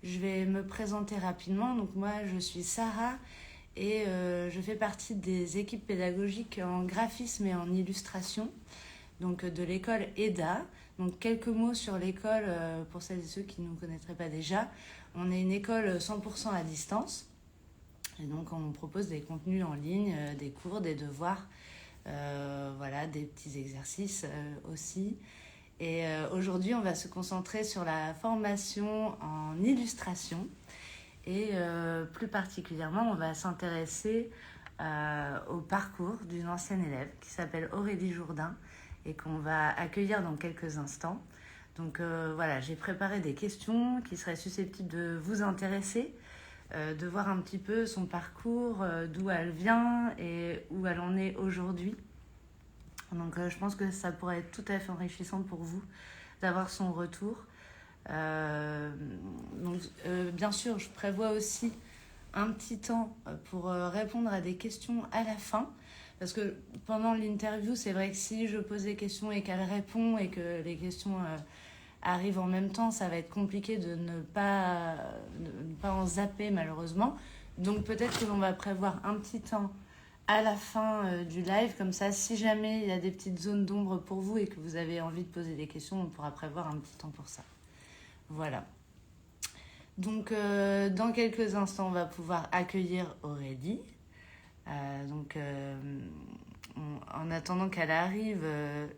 Je vais me présenter rapidement. Donc moi, je suis Sarah et je fais partie des équipes pédagogiques en graphisme et en illustration, donc de l'école EDA. Donc quelques mots sur l'école pour celles et ceux qui ne nous connaîtraient pas déjà. On est une école 100% à distance. Et donc on propose des contenus en ligne, des cours, des devoirs, voilà, des petits exercices aussi. Et aujourd'hui, on va se concentrer sur la formation en illustration. Et plus particulièrement, on va s'intéresser au parcours d'une ancienne élève qui s'appelle Aurélie Jourdain et qu'on va accueillir dans quelques instants. Donc voilà, j'ai préparé des questions qui seraient susceptibles de vous intéresser, de voir un petit peu son parcours, d'où elle vient et où elle en est aujourd'hui. Donc je pense que ça pourrait être tout à fait enrichissant pour vous d'avoir son retour. Bien sûr, je prévois aussi un petit temps pour répondre à des questions à la fin. Parce que pendant l'interview, c'est vrai que si je pose des questions et qu'elle répond et que les questions arrivent en même temps, ça va être compliqué de ne pas en zapper malheureusement. Donc peut-être que l'on va prévoir un petit temps à la fin du live, comme ça, si jamais il y a des petites zones d'ombre pour vous et que vous avez envie de poser des questions, on pourra prévoir un petit temps pour ça. Voilà. Donc, dans quelques instants, on va pouvoir accueillir Aurélie. En attendant qu'elle arrive,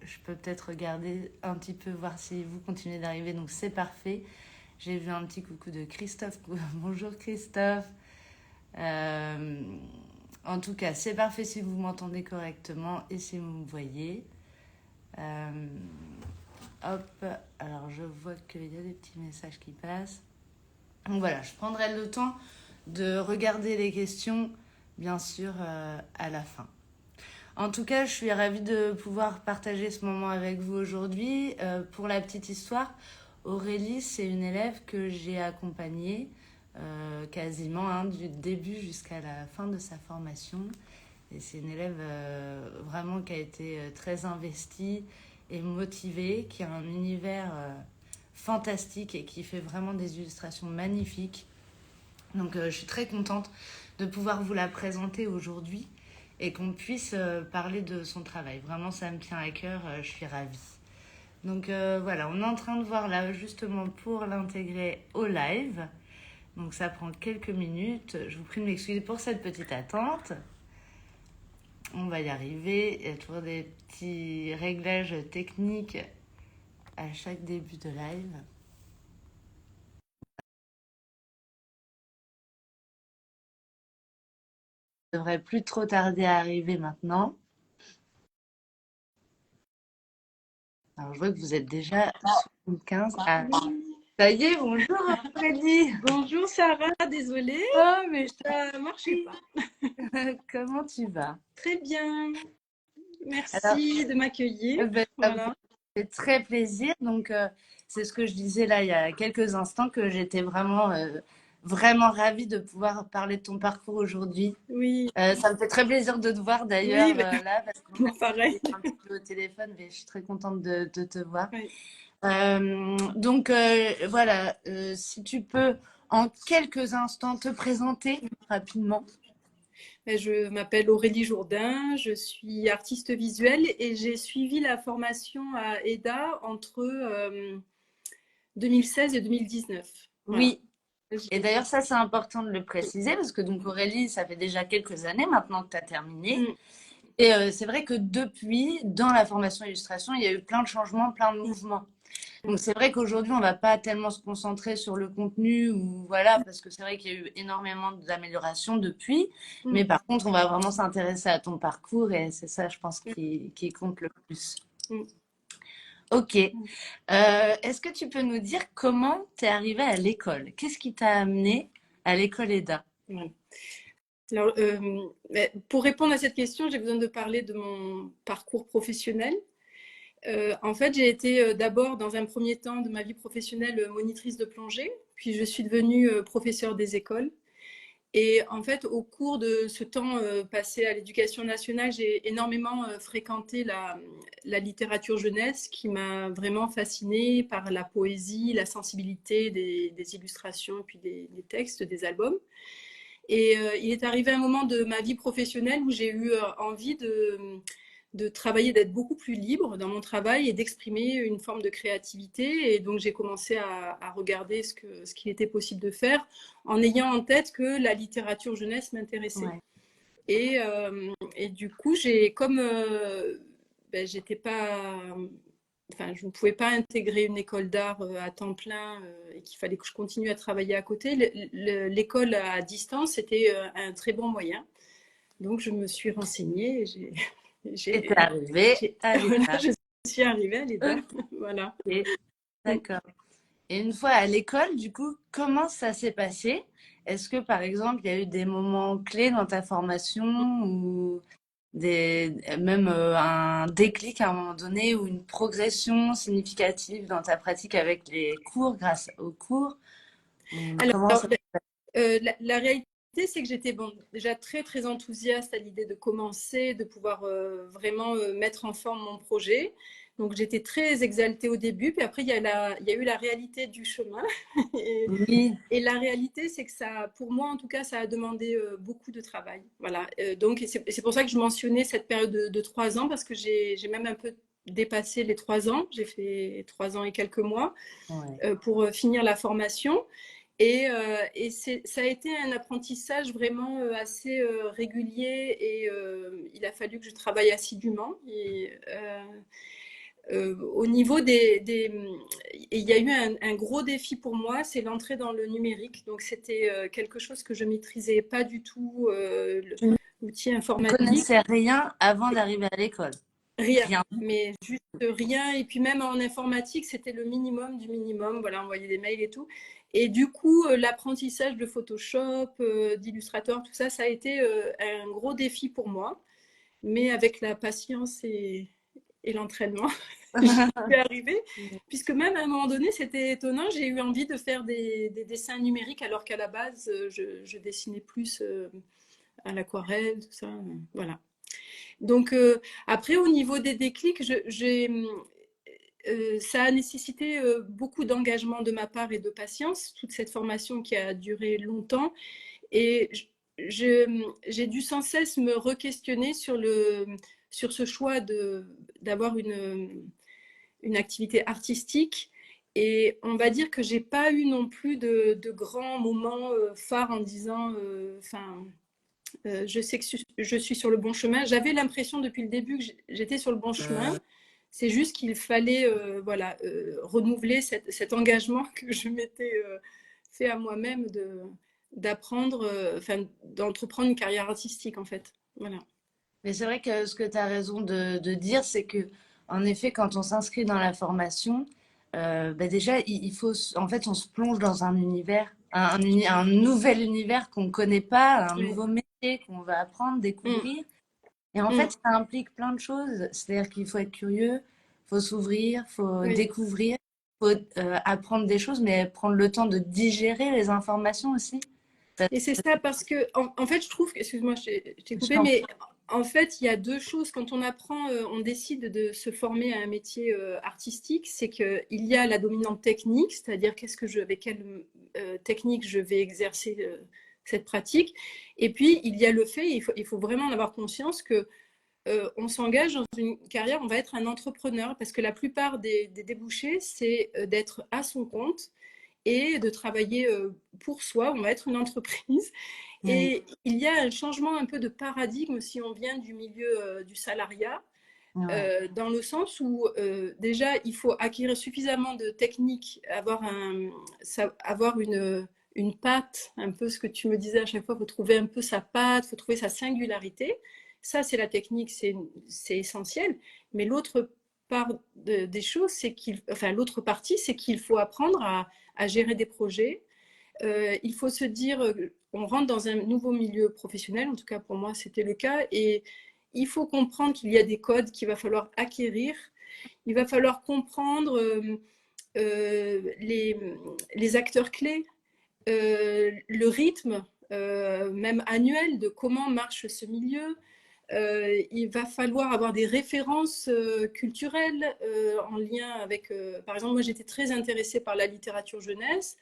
je peux peut-être regarder un petit peu, voir si vous continuez d'arriver. Donc, c'est parfait. J'ai vu un petit coucou de Christophe. Bonjour Christophe. En tout cas, c'est parfait si vous m'entendez correctement et si vous me voyez. Hop, alors je vois qu'il y a des petits messages qui passent. Donc voilà, je prendrai le temps de regarder les questions, bien sûr, à la fin. En tout cas, je suis ravie de pouvoir partager ce moment avec vous aujourd'hui. Pour la petite histoire, Aurélie, c'est une élève que j'ai accompagnée quasiment du début jusqu'à la fin de sa formation. Et c'est une élève vraiment qui a été très investie et motivée, qui a un univers fantastique et qui fait vraiment des illustrations magnifiques. Donc je suis très contente de pouvoir vous la présenter aujourd'hui et qu'on puisse parler de son travail. Vraiment, ça me tient à cœur, je suis ravie. Donc voilà, on est en train de voir là justement pour l'intégrer au live. Donc ça prend quelques minutes. Je vous prie de m'excuser pour cette petite attente. On va y arriver. Il y a toujours des petits réglages techniques à chaque début de live. Ça devrait plus trop tarder à arriver maintenant. Alors je vois que vous êtes déjà 75. Ah, ça y est, bonjour Aurélie. Bonjour Sarah, désolée, Oh, mais ça ne marchait pas. comment tu vas? Très bien, Alors, merci de m'accueillir. ça me Voilà. fait très plaisir. Donc, c'est ce que je disais là il y a quelques instants, que j'étais vraiment ravie de pouvoir parler de ton parcours aujourd'hui. Oui, Ça me fait très plaisir de te voir d'ailleurs oui, ben, là, parce qu'on moi pareil. a un petit peu au téléphone, mais je suis très contente de te voir. Oui. Voilà, si tu peux en quelques instants te présenter rapidement. Ben, je m'appelle Aurélie Jourdain, je suis artiste visuelle et j'ai suivi la formation à EDA entre 2016 et 2019. Voilà. Oui, et d'ailleurs ça c'est important de le préciser parce que donc Aurélie, ça fait déjà quelques années maintenant que tu as terminé. Mm. Et c'est vrai que depuis, dans la formation illustration, il y a eu plein de changements, plein de mouvements. Donc c'est vrai qu'aujourd'hui, on va pas tellement se concentrer sur le contenu ou voilà, parce que c'est vrai qu'il y a eu énormément d'améliorations depuis. Mm. Mais par contre, on va vraiment s'intéresser à ton parcours et c'est ça, je pense, qui compte le plus. Mm. Ok. Est-ce que tu peux nous dire comment tu es arrivée à l'école? Qu'est-ce qui t'a amené à l'école EDA? Ouais. Alors, pour répondre à cette question, j'ai besoin de parler de mon parcours professionnel. En fait, j'ai été d'abord, dans un premier temps de ma vie professionnelle, monitrice de plongée, puis je suis devenue professeure des écoles. Et en fait, au cours de ce temps passé à l'éducation nationale, j'ai énormément fréquenté la littérature jeunesse qui m'a vraiment fascinée par la poésie, la sensibilité des illustrations, puis des textes, des albums. Et il est arrivé un moment de ma vie professionnelle où j'ai eu envie de travailler, d'être beaucoup plus libre dans mon travail et d'exprimer une forme de créativité. Et donc j'ai commencé à regarder ce qu'il était possible de faire en ayant en tête que la littérature jeunesse m'intéressait. Ouais. Et du coup, j'ai comme j'étais pas, enfin, je ne pouvais pas intégrer une école d'art à temps plein et qu'il fallait que je continue à travailler à côté. L'école à distance, c'était un très bon moyen. Donc, je me suis renseignée et Et t'es arrivée à voilà, l'ENA. je suis arrivée à l'EDA. Ok, Voilà. d'accord. Et une fois à l'école, du coup, comment ça s'est passé? Est-ce que, par exemple, il y a eu des moments clés dans ta formation ou même un déclic à un moment donné ou une progression significative dans ta pratique avec les cours, grâce aux cours? Comment Alors, ça... la réalité, c'est que j'étais déjà très, très enthousiaste à l'idée de commencer, de pouvoir vraiment mettre en forme mon projet. Donc, j'étais très exaltée au début. Puis après, il y a eu la réalité du chemin. Et, Oui, et la réalité, c'est que ça, pour moi, en tout cas, ça a demandé beaucoup de travail. Voilà. Donc, c'est pour ça que je mentionnais cette période de 3 ans, parce que j'ai même un peu dépassé les 3 ans. J'ai fait 3 ans et quelques mois ouais. pour finir la formation. Et ça a été un apprentissage vraiment assez régulier et il a fallu que je travaille assidûment. Au niveau il y a eu un gros défi pour moi, c'est l'entrée dans le numérique. Donc c'était quelque chose que je maîtrisais pas du tout, Tu ne l'outil informatique. connaissais rien avant d'arriver à l'école. Rien, Rien. mais juste rien. Et puis même en informatique, c'était le minimum du minimum. Voilà, envoyer des mails et tout. Et du coup, l'apprentissage de Photoshop, d'Illustrator, tout ça, ça a été un gros défi pour moi. Mais avec la patience et l'entraînement, j'y suis arrivée. Puisque même à un moment donné, c'était étonnant, j'ai eu envie de faire des dessins numériques alors qu'à la base, je dessinais plus à l'aquarelle, tout ça. Voilà. Donc après, au niveau des déclics, ça a nécessité beaucoup d'engagement de ma part et de patience, toute cette formation qui a duré longtemps. Et j'ai dû sans cesse me re-questionner sur ce choix d'avoir une activité artistique. Et on va dire que j'ai pas eu non plus de grands moments phares en disant, enfin, je sais que je suis sur le bon chemin. J'avais l'impression depuis le début que j'étais sur le bon chemin. C'est juste qu'il fallait voilà, renouveler cet engagement que je m'étais fait à moi-même d'apprendre, enfin, d'entreprendre une carrière artistique en fait. Voilà. Mais c'est vrai que ce que tu as raison de dire, c'est que, en effet, quand on s'inscrit dans la formation, bah déjà, il faut, en fait, on se plonge dans un univers, un nouvel univers qu'on ne connaît pas, un Oui. nouveau métier qu'on va apprendre, Mm, découvrir. Et en fait, mm, ça implique plein de choses. C'est-à-dire qu'il faut être curieux, faut s'ouvrir, faut oui. découvrir, faut apprendre des choses, mais prendre le temps de digérer les informations aussi. Parce Et c'est ça parce que, en fait, je trouve que, excuse-moi, je t'ai que je coupé, t'en mais en fait, il y a deux choses. Quand on apprend, on décide de se former à un métier artistique, c'est qu'il y a la dominante technique, c'est-à-dire avec quelle technique je vais exercer cette pratique. Et puis, il y a le fait, il faut vraiment en avoir conscience que on s'engage dans une carrière, on va être un entrepreneur parce que la plupart des débouchés, c'est d'être à son compte et de travailler pour soi. On va être une entreprise. Oui, Et il y a un changement un peu de paradigme si on vient du milieu du salariat, ouais. dans le sens où déjà il faut acquérir suffisamment de techniques, avoir une patte, un peu ce que tu me disais à chaque fois, il faut trouver un peu sa patte, il faut trouver sa singularité. Ça, c'est la technique, c'est essentiel. Mais l'autre part des choses, enfin l'autre partie, c'est qu'il faut apprendre à gérer des projets. Il faut se dire, on rentre dans un nouveau milieu professionnel, en tout cas pour moi c'était le cas, et il faut comprendre qu'il y a des codes qu'il va falloir acquérir. Il va falloir comprendre les acteurs clés, le rythme même annuel, de comment marche ce milieu. Il va falloir avoir des références culturelles en lien avec, par exemple, moi j'étais très intéressée par la littérature jeunesse.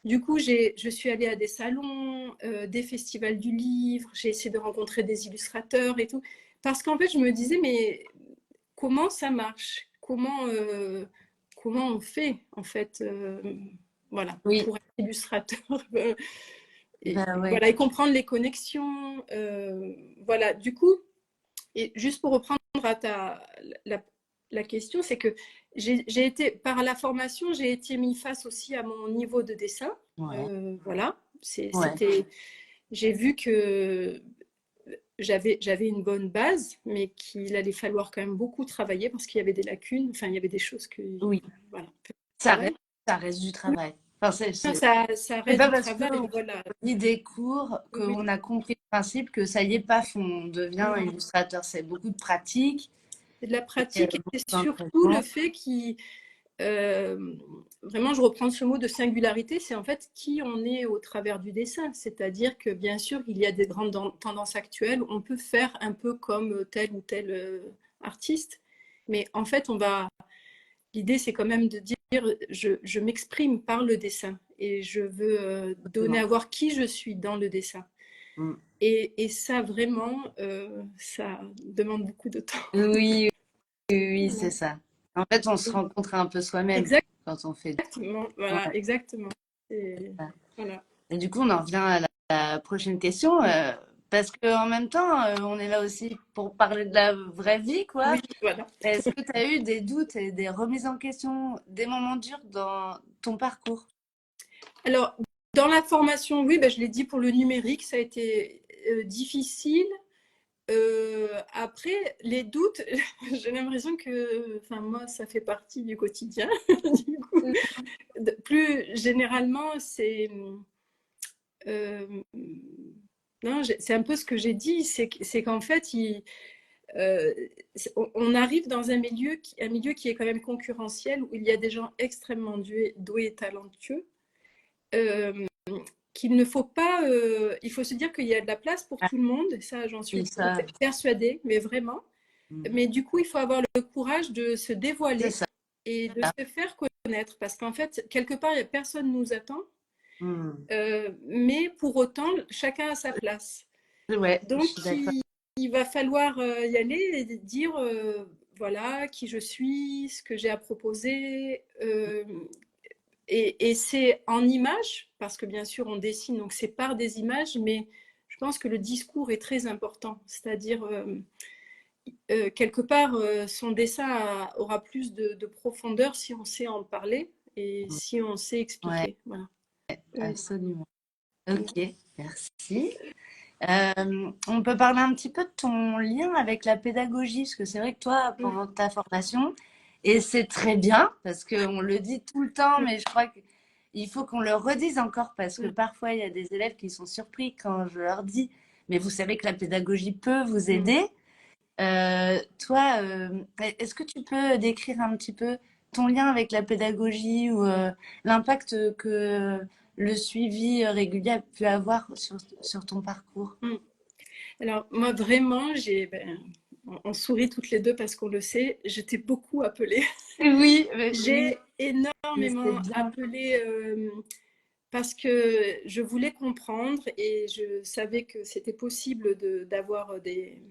Du coup, je suis allée à des salons, des festivals du livre, j'ai essayé de rencontrer des illustrateurs et tout. Parce qu'en fait, je me disais, mais comment ça marche? Comment on fait, en fait, voilà, Oui, pour être illustrateur et, bah ouais. voilà, et comprendre les connexions. Voilà, du coup, et juste pour reprendre la, la question, c'est que j'ai été, par la formation, j'ai été mis face aussi à mon niveau de dessin. Ouais, Voilà, ouais. j'ai vu que j'avais une bonne base, mais qu'il allait falloir quand même beaucoup travailler parce qu'il y avait des lacunes, enfin, il y avait des choses que, Oui, voilà, ça reste, travail. ça reste du travail. Enfin, Ça c'est reste pas du parce travail, qu'on voilà. lit des cours Oui, qu'on a compris le principe que ça y est, paf, on devient non, illustrateur. C'est beaucoup de pratique, c'est de la et, pratique et beaucoup c'est surtout le d'entraînement. fait qu'il vraiment, je reprends ce mot de singularité, c'est en fait qui on est au travers du dessin. C'est-à-dire que bien sûr, il y a des grandes tendances actuelles, on peut faire un peu comme tel ou tel artiste, mais en fait, l'idée c'est quand même de dire, je m'exprime par le dessin et je veux donner à voir qui je suis dans le dessin. Mm. Et ça, vraiment, ça demande beaucoup de temps. Oui, oui, oui, c'est ça. En fait, on se rencontre un peu soi-même quand on fait. Exactement, voilà, Ouais, exactement. c'est Et, ça. voilà. Et du coup, on en revient à la prochaine question. Parce qu'en même temps, on est là aussi pour parler de la vraie vie, quoi. Oui, voilà. Est-ce que tu as eu des doutes et des remises en question, des moments durs dans ton parcours? Alors, dans la formation, oui, ben, je l'ai dit pour le numérique, ça a été difficile. Après, les doutes, j'ai l'impression que, enfin, moi, ça fait partie du quotidien. Du coup, plus généralement, euh, non, c'est un peu ce que j'ai dit, c'est qu'en fait, euh, on arrive dans un milieu qui est quand même concurrentiel, où il y a des gens extrêmement doués et talentueux. Euh, qu'il ne faut pas, il faut se dire qu'il y a de la place pour Ah, tout le monde, ça j'en oui, suis ça. persuadée, mais vraiment. Mm. Mais du coup, il faut avoir le courage de se C'est dévoiler ça. et de se faire connaître, parce qu'en fait, quelque part, personne ne nous attend, Mm. mais pour autant, chacun a sa place. Ouais, je Donc, suis d'accord. il va falloir y aller et dire, voilà, qui je suis, ce que j'ai à proposer, et c'est en images, parce que bien sûr on dessine, donc c'est par des images, mais je pense que le discours est très important. C'est-à-dire, quelque part, son dessin aura plus de profondeur si on sait en parler et si on sait Ouais, expliquer. Voilà. absolument. Ok, merci. On peut parler un petit peu de ton lien avec la pédagogie, parce que c'est vrai que toi, pendant ta formation, et c'est très bien, parce qu'on le dit tout le temps, mais je crois qu'il faut qu'on le redise encore, parce que parfois, il y a des élèves qui sont surpris quand je leur dis, mais vous savez que la pédagogie peut vous aider. Toi, est-ce que tu peux décrire un petit peu ton lien avec la pédagogie ou l'impact que le suivi régulier a pu avoir sur ton parcours? Alors moi vraiment, on sourit toutes les deux parce qu'on le sait, j'étais beaucoup appelée. Oui, oui, J'ai je sais énormément bien. appelé parce que je voulais comprendre et je savais que c'était possible d'avoir des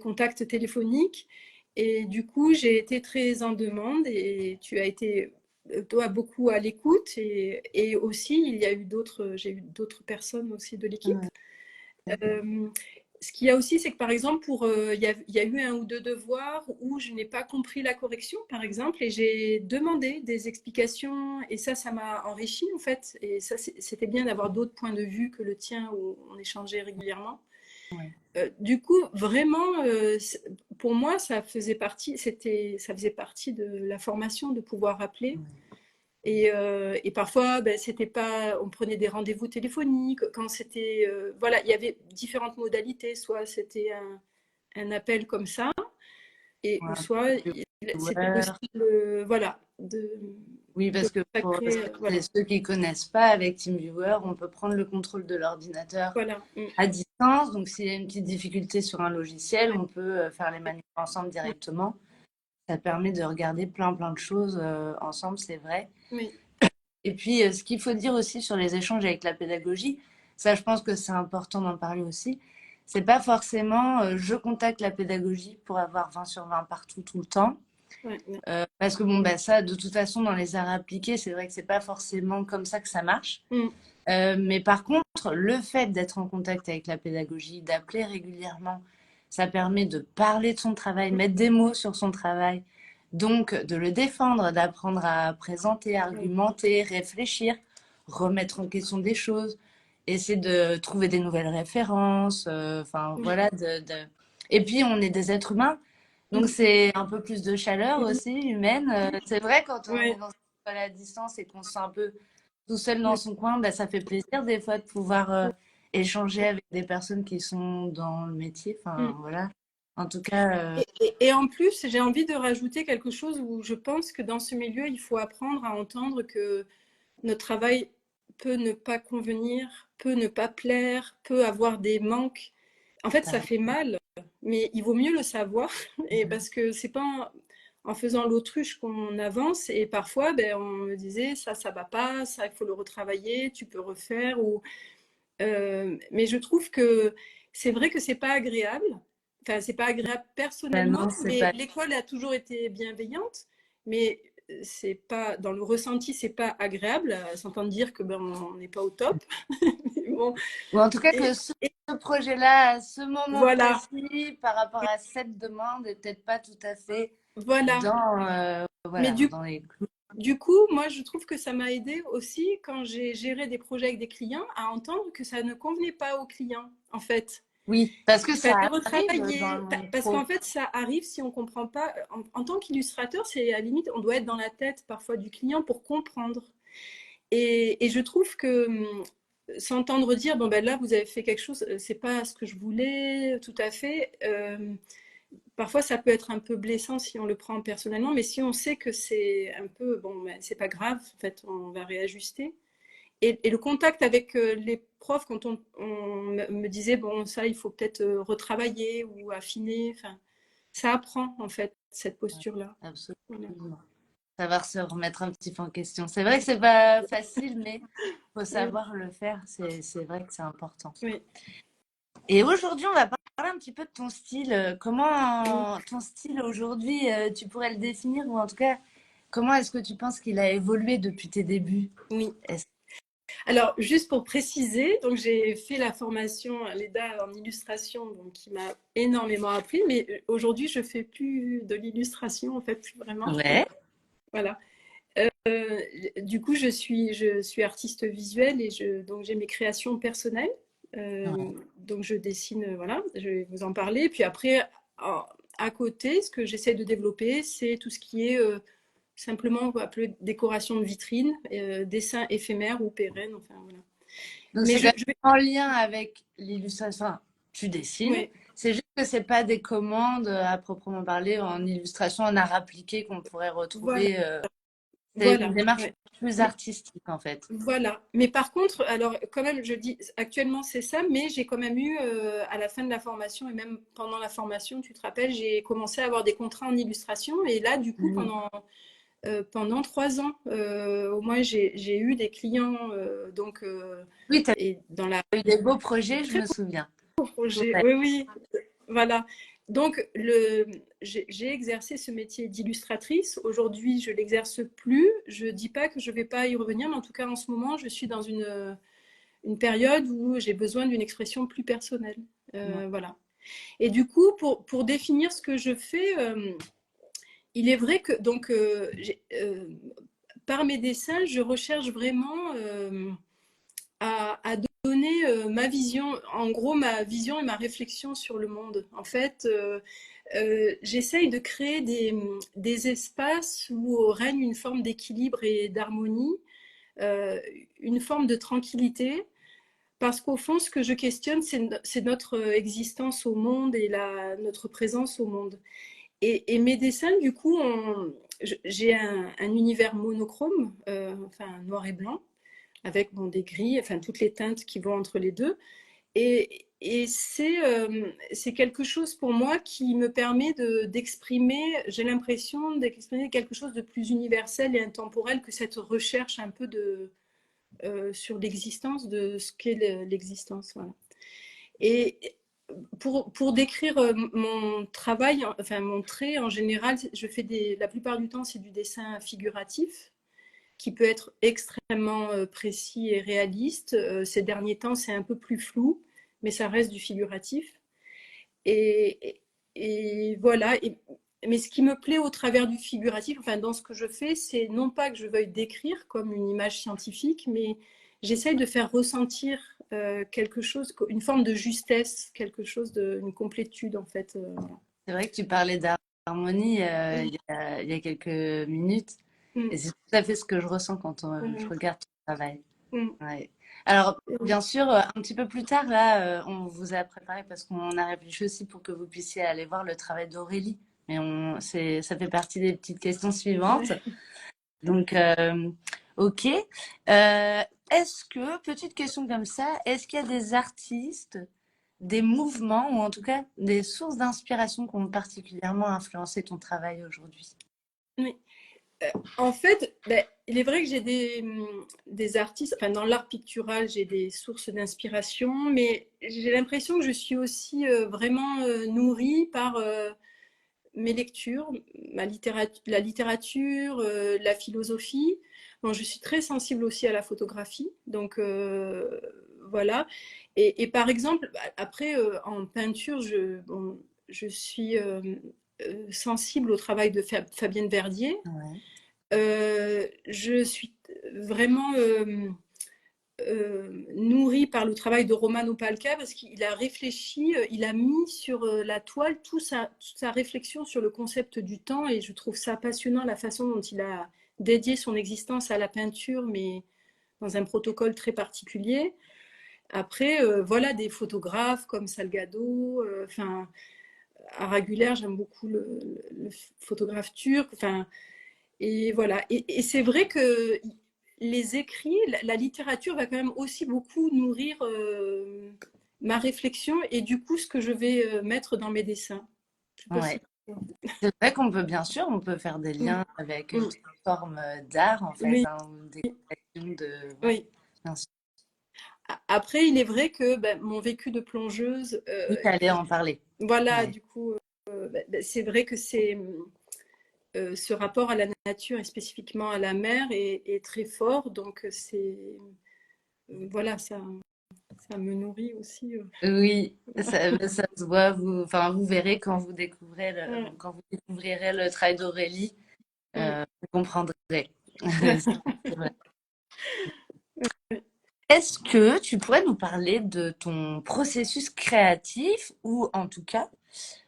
contacts téléphoniques. Et du coup, j'ai été très en demande et tu as été, toi, beaucoup à l'écoute. Et aussi, j'ai eu d'autres personnes aussi de l'équipe. Ouais, Euh, Ce qu'il y a aussi, c'est que par exemple, il y a eu un ou deux devoirs où je n'ai pas compris la correction, par exemple, et j'ai demandé des explications, et ça m'a enrichi en fait. Et ça, c'était bien d'avoir d'autres points de vue que le tien où on échangeait régulièrement. ouais, Du coup, vraiment, pour moi, ça faisait partie de la formation de pouvoir appeler et parfois, ben, c'était pas, on prenait des rendez-vous téléphoniques. Quand c'était, voilà, il y avait différentes modalités. Soit c'était un appel comme ça, ou ouais, soit c'était ouais, possible, voilà, de. Oui, parce Donc, que ça pour crée, voilà. ceux qui connaissent pas, avec TeamViewer, on peut prendre le contrôle de l'ordinateur Voilà. à distance. Donc, s'il y a une petite difficulté sur un logiciel, Ouais. on peut faire les manipulations ensemble directement. Ça permet de regarder plein de choses ensemble, c'est vrai. Oui. Et puis, ce qu'il faut dire aussi sur les échanges avec la pédagogie, ça, je pense que c'est important d'en parler aussi. C'est pas forcément je contacte la pédagogie pour avoir 20 sur 20 partout, tout le temps. Ouais, ouais. Parce que bon, bah, ça, de toute façon, dans les arts appliqués, c'est vrai que c'est pas forcément comme ça que ça marche. Mais par contre, le fait d'être en contact avec la pédagogie, d'appeler régulièrement, ça permet de parler de son travail, mettre des mots sur son travail, donc de le défendre, d'apprendre à présenter, argumenter, réfléchir, remettre en question des choses, essayer de trouver des nouvelles références, enfin voilà. Et puis, on est des êtres humains, donc c'est un peu plus de chaleur aussi, humaine. C'est vrai, quand on est Ouais. dans une école à distance et qu'on se sent un peu tout seul dans son coin, bah, ça fait plaisir des fois de pouvoir échanger avec des personnes qui sont dans le métier. Enfin, voilà. En tout cas, Et en plus, j'ai envie de rajouter quelque chose où je pense que dans ce milieu, il faut apprendre à entendre que notre travail peut ne pas convenir, peut ne pas plaire, peut avoir des manques. En fait, ça fait mal, mais il vaut mieux le savoir, et parce que c'est pas en faisant l'autruche qu'on avance. Et parfois, ben, on me disait ça va pas, ça il faut le retravailler, tu peux refaire. Mais je trouve que c'est vrai que c'est pas agréable. Enfin, c'est pas agréable personnellement, non, c'est mais pas. l'école a toujours été bienveillante. Mais c'est pas dans le ressenti, c'est pas agréable. S'entendre dire que ben on n'est pas au top. Bon, Ou en tout cas et, que ce projet-là, à ce moment voilà, précis, par rapport à cette demande, n'est peut-être pas tout à fait voilà. dans, Mais voilà, dans les clous. du coup, moi, je trouve que ça m'a aidé aussi quand j'ai géré des projets avec des clients à entendre que ça ne convenait pas aux clients, en fait. Oui, parce que Il ça fallait arrive dans retravailler. le monde Parce pro. qu'en fait, ça arrive si on ne comprend pas. En tant qu'illustrateur, c'est à la limite, on doit être dans la tête parfois du client pour comprendre. Et je trouve que s'entendre dire, bon ben là, vous avez fait quelque chose, c'est pas ce que je voulais tout à fait. Parfois, ça peut être un peu blessant si on le prend personnellement, mais si on sait que c'est un peu, bon, ben, c'est pas grave, en fait, on va réajuster. Et le contact avec les profs, quand on me disait, bon, ça, il faut peut-être retravailler ou affiner, enfin, ça apprend, en fait, cette posture-là. Voilà. Absolument. Savoir se remettre un petit peu en question. C'est vrai que c'est pas facile, mais faut savoir le faire. C'est vrai que c'est important. Oui. Et aujourd'hui, on va parler un petit peu de ton style. Comment ton style aujourd'hui, tu pourrais le définir, ou en tout cas, comment est-ce que tu penses qu'il a évolué depuis tes débuts? Oui. Est-ce- Alors, juste pour préciser, donc j'ai fait la formation à l'EDA en illustration, donc qui m'a énormément appris, mais aujourd'hui, je fais plus de l'illustration, en fait, plus vraiment. Ouais. Voilà. Du coup, je suis artiste visuelle et donc j'ai mes créations personnelles. Ouais. Donc je dessine, voilà, je vais vous en parler. Puis après, à côté, ce que j'essaie de développer, c'est tout ce qui est simplement on peut appeler décoration de vitrine, dessin éphémère ou pérenne, enfin voilà. Donc Mais c'est quand même je vais, en lien avec l'illustration. Enfin, tu dessines. ouais, C'est juste que c'est pas des commandes à proprement parler en illustration, en art appliqué qu'on pourrait voilà, retrouver. C'est une voilà, démarche ouais. plus Mais artistique en fait. voilà. Mais par contre, alors quand même, je dis actuellement c'est ça, mais j'ai quand même eu à la fin de la formation et même pendant la formation, tu te rappelles, j'ai commencé à avoir des contrats en illustration et là, du coup, Oui, pendant 3 ans, au moins, j'ai eu des clients donc oui, tu as et dans la eu des beaux projets, je très me souviens. beau projet. Ouais. Oui, oui, voilà. Donc j'ai exercé ce métier d'illustratrice. Aujourd'hui, je l'exerce plus. Je dis pas que je vais pas y revenir, mais en tout cas, en ce moment, je suis dans une période où j'ai besoin d'une expression plus personnelle. Ouais. Voilà. Et du coup, pour définir ce que je fais, il est vrai que donc par mes dessins, je recherche vraiment à donner ma vision, en gros ma vision et ma réflexion sur le monde. En fait, j'essaye de créer des espaces où règne une forme d'équilibre et d'harmonie, euh, une forme de tranquillité, parce qu'au fond, ce que je questionne, c'est notre existence au monde et notre présence au monde. Et mes dessins, du coup, j'ai un univers monochrome, enfin noir et blanc, avec bon, des gris, enfin toutes les teintes qui vont entre les deux. Et c'est quelque chose pour moi qui me permet d'exprimer, j'ai l'impression d'exprimer quelque chose de plus universel et intemporel que cette recherche un peu sur l'existence de ce qu'est l'existence. Voilà. Et pour décrire mon travail, enfin mon trait en général, je fais la plupart du temps c'est du dessin figuratif qui peut être extrêmement précis et réaliste. Ces derniers temps c'est un peu plus flou, mais ça reste du figuratif. Et voilà. Mais ce qui me plaît au travers du figuratif, enfin dans ce que je fais, c'est non pas que je veuille décrire comme une image scientifique, mais j'essaye de faire ressentir quelque chose, une forme de justesse, quelque chose une complétude en fait. Voilà. C'est vrai que tu parlais d'harmonie il y a quelques minutes. Mm. Et c'est tout à fait ce que je ressens quand je Mm. regarde ton travail. Mm. Ouais. Alors, bien sûr, un petit peu plus tard, là, on vous a préparé parce qu'on a réfléchi aussi pour que vous puissiez aller voir le travail d'Aurélie. Mais ça fait partie des petites questions suivantes. Ouais. Donc, ok. Est-ce que, petite question comme ça, est-ce qu'il y a des artistes, des mouvements ou en tout cas des sources d'inspiration qui ont particulièrement influencé ton travail aujourd'hui? Oui. En fait, ben, il est vrai que j'ai des artistes, enfin dans l'art pictural, j'ai des sources d'inspiration, mais j'ai l'impression que je suis aussi vraiment nourrie par mes lectures, la littérature, la philosophie. Bon, je suis très sensible aussi à la photographie, donc voilà. Et par exemple, après, en peinture, je suis sensible au travail de Fabienne Verdier. Ouais. Je suis vraiment nourrie par le travail de Romano Palca parce qu'il a réfléchi, il a mis sur la toile toute sa réflexion sur le concept du temps et je trouve ça passionnant la façon dont il a dédié son existence à la peinture mais dans un protocole très particulier. Après, voilà des photographes comme Salgado, enfin Araguler, j'aime beaucoup le photographe turc, enfin et voilà. Et c'est vrai que les écrits, la littérature va quand même aussi beaucoup nourrir ma réflexion et du coup ce que je vais mettre dans mes dessins. Je sais pas Ouais. si... C'est vrai qu'on peut, bien sûr, on peut faire des Mm, liens avec mm. toute forme d'art, en fait, Oui, hein, ou des créations de... Ouais, oui. bien sûr. Après, il est vrai que ben, mon vécu de plongeuse, Oui, t'allais en parler. voilà, Ouais. du coup, c'est vrai que c'est ce rapport à la nature et spécifiquement à la mer est très fort, donc c'est voilà, ça me nourrit aussi. Oui, ça se voit. Enfin, vous verrez Ouais. quand vous découvrirez le travail d'Aurélie, Mm. vous comprendrez. C'est vrai. Est-ce que tu pourrais nous parler de ton processus créatif ou en tout cas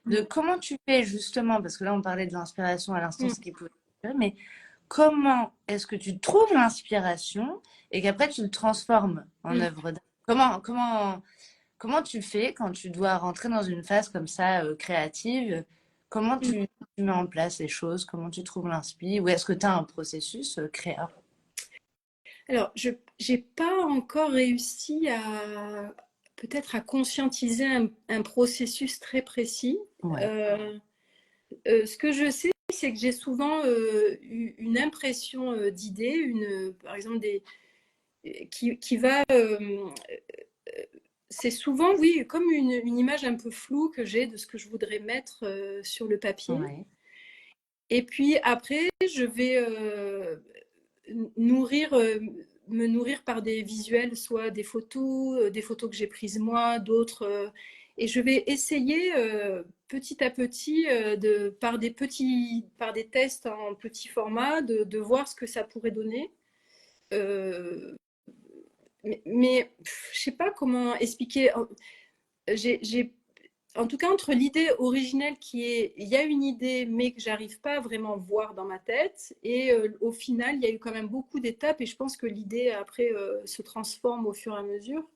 de comment tu fais justement, parce que là on parlait de l'inspiration à l'instant, Mm. ce qui pouvait être, mais comment est-ce que tu trouves l'inspiration et qu'après tu le transformes en Mm. œuvre d'art? Comment tu fais quand tu dois rentrer dans une phase comme ça créative? Comment Mm. tu mets en place les choses? Comment tu trouves l'inspi? Ou est-ce que tu as un processus créatif? Alors, je n'ai pas encore réussi à peut-être à conscientiser un processus très précis. Ouais, Euh, ce que je sais, c'est que j'ai souvent eu une impression d'idée, par exemple qui va. C'est souvent, oui, comme une image un peu floue que j'ai de ce que je voudrais mettre sur le papier. ouais, Et puis après, je vais nourrir, me nourrir par des visuels, soit des photos que j'ai prises moi, d'autres. Et je vais essayer petit à petit, par des tests en petit format, de voir ce que ça pourrait donner. Euh, mais je sais pas comment expliquer. J'ai en tout cas, entre l'idée originelle qui est, il y a une idée, mais que j'arrive pas à vraiment voir dans ma tête, et au final, il y a eu quand même beaucoup d'étapes, et je pense que l'idée après se transforme au fur et à mesure.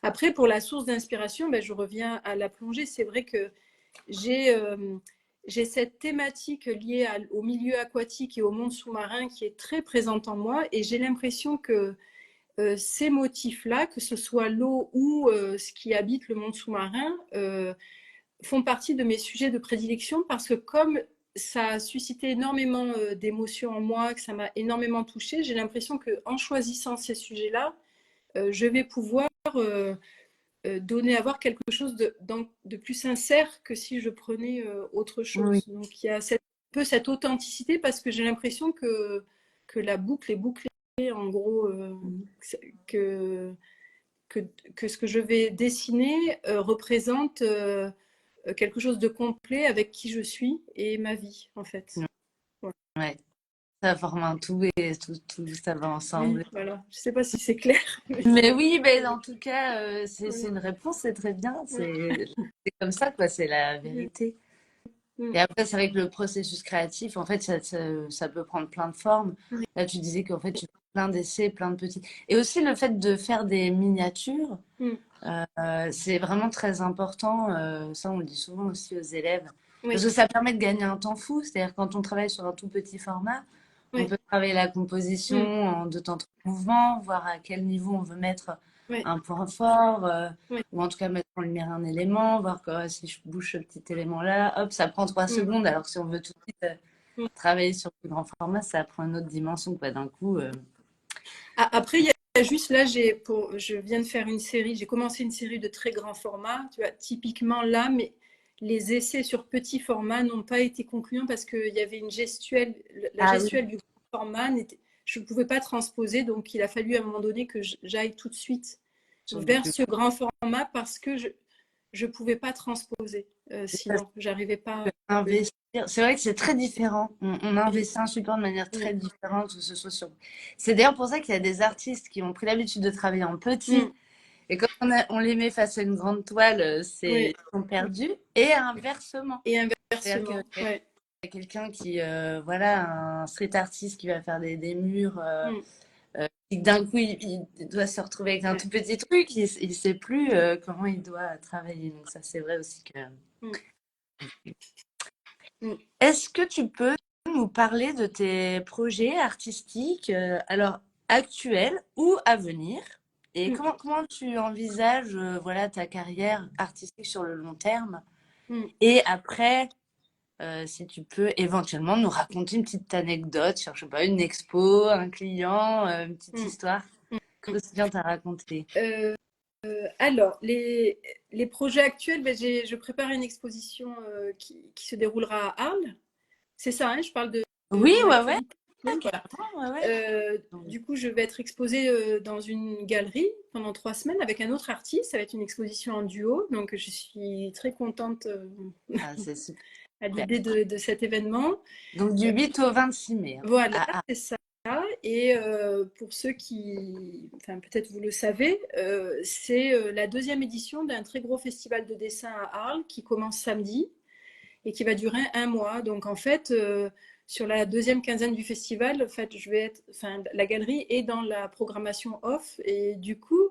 Après, pour la source d'inspiration, ben, je reviens à la plongée. C'est vrai que j'ai j'ai cette thématique liée au milieu aquatique et au monde sous-marin qui est très présente en moi, et j'ai l'impression que ces motifs-là, que ce soit l'eau ou ce qui habite le monde sous-marin, font partie de mes sujets de prédilection, parce que comme ça a suscité énormément d'émotions en moi, que ça m'a énormément touchée, j'ai l'impression qu'en choisissant ces sujets-là, je vais pouvoir donner à voir quelque chose de plus sincère que si je prenais autre Oui. chose. Donc il y a un peu cette authenticité, parce que j'ai l'impression que la boucle est bouclée, en gros, que, que, que ce que je vais dessiner représente quelque chose de complet avec qui je suis et ma vie, en fait. Voilà. Ouais. Ça forme un tout et tout ça va Oui, ensemble. voilà. Je ne sais pas si c'est clair. Mais oui, ben, en tout cas, c'est Oui. une réponse, c'est très bien. Oui. C'est comme ça, quoi, c'est la vérité. Mm. Et après, c'est vrai que le processus créatif, en fait, ça peut prendre plein de formes. Oui. Là, tu disais qu'en fait, tu fais plein d'essais, plein de petits. Et aussi, le fait de faire des miniatures, Mm. c'est vraiment très important. Ça, on le dit souvent aussi aux élèves. Parce Oui. que ça permet de gagner un temps fou. C'est-à-dire, quand on travaille sur un tout petit format, on Oui. peut travailler la composition Mm. en 2 temps 3 mouvements, voir à quel niveau on veut mettre Oui. un point fort, Oui. ou en tout cas mettre en lumière un élément, voir que si je bouge ce petit élément-là, hop, ça prend 3 secondes. Alors que si on veut tout de suite Mm. travailler sur plus grand format, ça prend une autre dimension, quoi, d'un coup. Après, il y a juste là, je viens de faire une série, j'ai commencé une série de très grands formats, tu vois, typiquement là, mais les essais sur petit format n'ont pas été concluants, parce qu'il y avait une gestuelle, la Ah oui, gestuelle du grand format, je ne pouvais pas transposer, donc il a fallu à un moment donné que j'aille tout de suite sur du vers plus ce grand format, parce que je ne pouvais pas transposer, parce sinon, j'arrivais pas. que investir. C'est vrai que c'est très différent. On Oui, investit un support de manière oui. très différente, que ce soit sur. C'est d'ailleurs pour ça qu'il y a des artistes qui ont pris l'habitude de travailler en petit. Mm. Et quand on les met face à une grande toile, Oui. ils sont perdus. Et inversement. Et C'est-à-dire inversement, qu'il ouais. y a quelqu'un qui, voilà, un street artiste qui va faire des murs, Mm. et que d'un coup, il doit se retrouver avec un Ouais. tout petit truc, il ne sait plus comment il doit travailler. Donc ça, c'est vrai aussi que. Mm. Mm. Est-ce que tu peux nous parler de tes projets artistiques, alors actuels ou à venir? Et Mm. comment tu envisages voilà, ta carrière artistique sur le long terme? Mm. Et après, si tu peux éventuellement nous raconter une petite anecdote sur, je sais pas, une expo, un client, une petite Mm. histoire que Mm. tu viens à raconter. Euh, alors, les projets actuels, ben, je prépare une exposition qui se déroulera à Arles. C'est ça, hein, je parle de Oui, mon ouais, ouais, actualité. Voilà. carrément, ouais, ouais. Du coup, je vais être exposée dans une galerie pendant 3 semaines avec un autre artiste. Ça va être une exposition en duo. Donc, je suis très contente Ah, c'est super. à l'idée de cet événement. Donc du 8 au 26 mai. Hein. Voilà, Ah, ah, c'est ça. Et pour ceux qui, enfin peut-être vous le savez, c'est la deuxième édition d'un très gros festival de dessin à Arles qui commence samedi et qui va durer un mois. Donc en fait, sur la deuxième quinzaine du festival, en fait, la galerie est dans la programmation off, et du coup,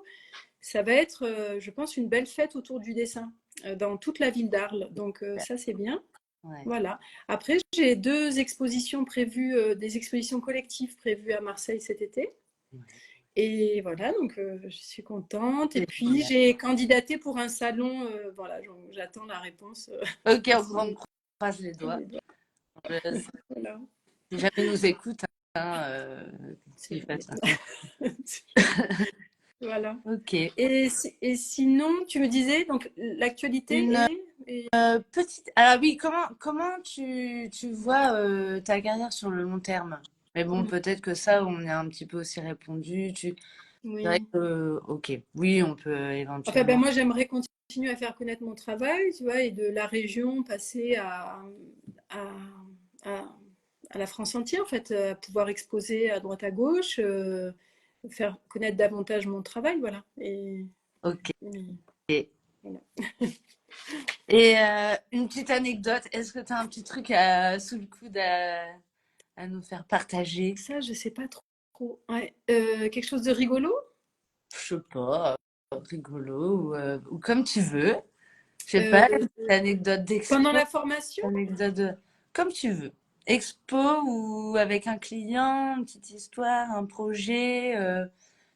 ça va être, je pense, une belle fête autour du dessin dans toute la ville d'Arles. Donc ça, c'est bien. ouais. Voilà. Après, j'ai 2 expositions prévues, des expositions collectives prévues à Marseille cet été. Ouais. Et voilà, donc je suis contente. Et C'est puis, génial. j'ai candidaté pour un salon. Voilà, j'attends la réponse Ok, on aussi. croise les doigts. Si Voilà. jamais nous écoute, hein, C'est qu'il fasse ça. Voilà. Ok. Et sinon, tu me disais, donc l'actualité Une est. petite. Alors oui, comment tu vois ta carrière sur le long terme? Mais bon, peut-être que ça, on y a un petit peu aussi répondu. C'est vrai Oui. que, ok, oui, on peut Enfin, ben éventuellement. moi, j'aimerais continuer à faire connaître mon travail, tu vois, et de la région passer à, à, à la France entière, en fait, à pouvoir exposer à droite à gauche, faire connaître davantage mon travail, voilà. Ok. Et voilà. Et une petite anecdote, est-ce que tu as un petit truc sous le coude à nous faire partager? Ça, je sais pas trop. Ouais. Quelque chose de rigolo? Je sais pas, rigolo ou comme tu veux. Je sais pas, une anecdote Pendant d'expo, la formation? anecdote comme tu veux. Expo ou avec un client, une petite histoire, un projet,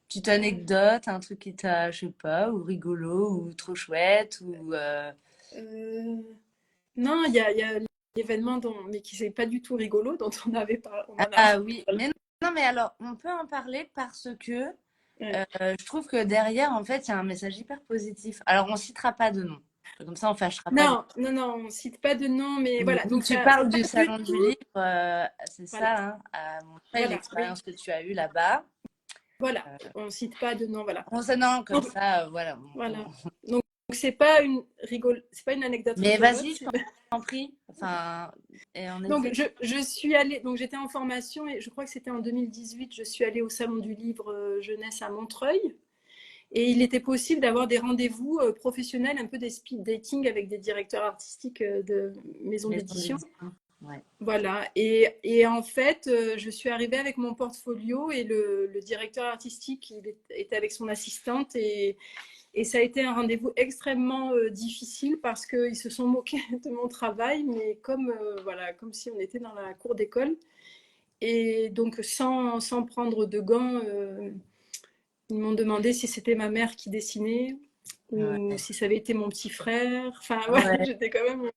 petite anecdote, un truc qui t'a, je sais pas, ou rigolo, ou trop chouette, ou... Euh, non, il y a l'événement mais qui n'est pas du tout rigolo, dont on avait pas, on en a Ah oui, mais non, non, mais alors, on peut en parler parce que ouais. je trouve que derrière, en fait, il y a un message hyper positif. Alors, on citera pas de nom. Comme ça, on fâchera pas les... Non, non, non, on cite pas de nom, mais Mais voilà. oui, Donc tu ça parles n'a du pas du salon du tout, livre, c'est voilà, ça, hein, à montrer voilà, oui, l'expérience que tu as eue là-bas. voilà. On cite pas de nom, voilà. On sait, non, comme Donc ça, voilà. voilà. Donc c'est pas une anecdote Mais rigolote. vas-y, je t'en prie. Enfin, et en Donc effet, je suis allée, donc j'étais en formation et je crois que c'était en 2018. Je suis allée au salon du livre jeunesse à Montreuil. Et il était possible d'avoir des rendez-vous professionnels, un peu des speed dating avec des directeurs artistiques de maisons maison d'édition. d'édition. Ouais. Voilà. Et en fait, je suis arrivée avec mon portfolio et le directeur artistique il était avec son assistante. Et ça a été un rendez-vous extrêmement difficile parce qu'ils se sont moqués de mon travail, mais voilà, comme si on était dans la cour d'école. Et donc, sans prendre de gants, ils m'ont demandé si c'était ma mère qui dessinait ou Ouais. si ça avait été mon petit frère. Enfin, ouais, Ouais. j'étais quand même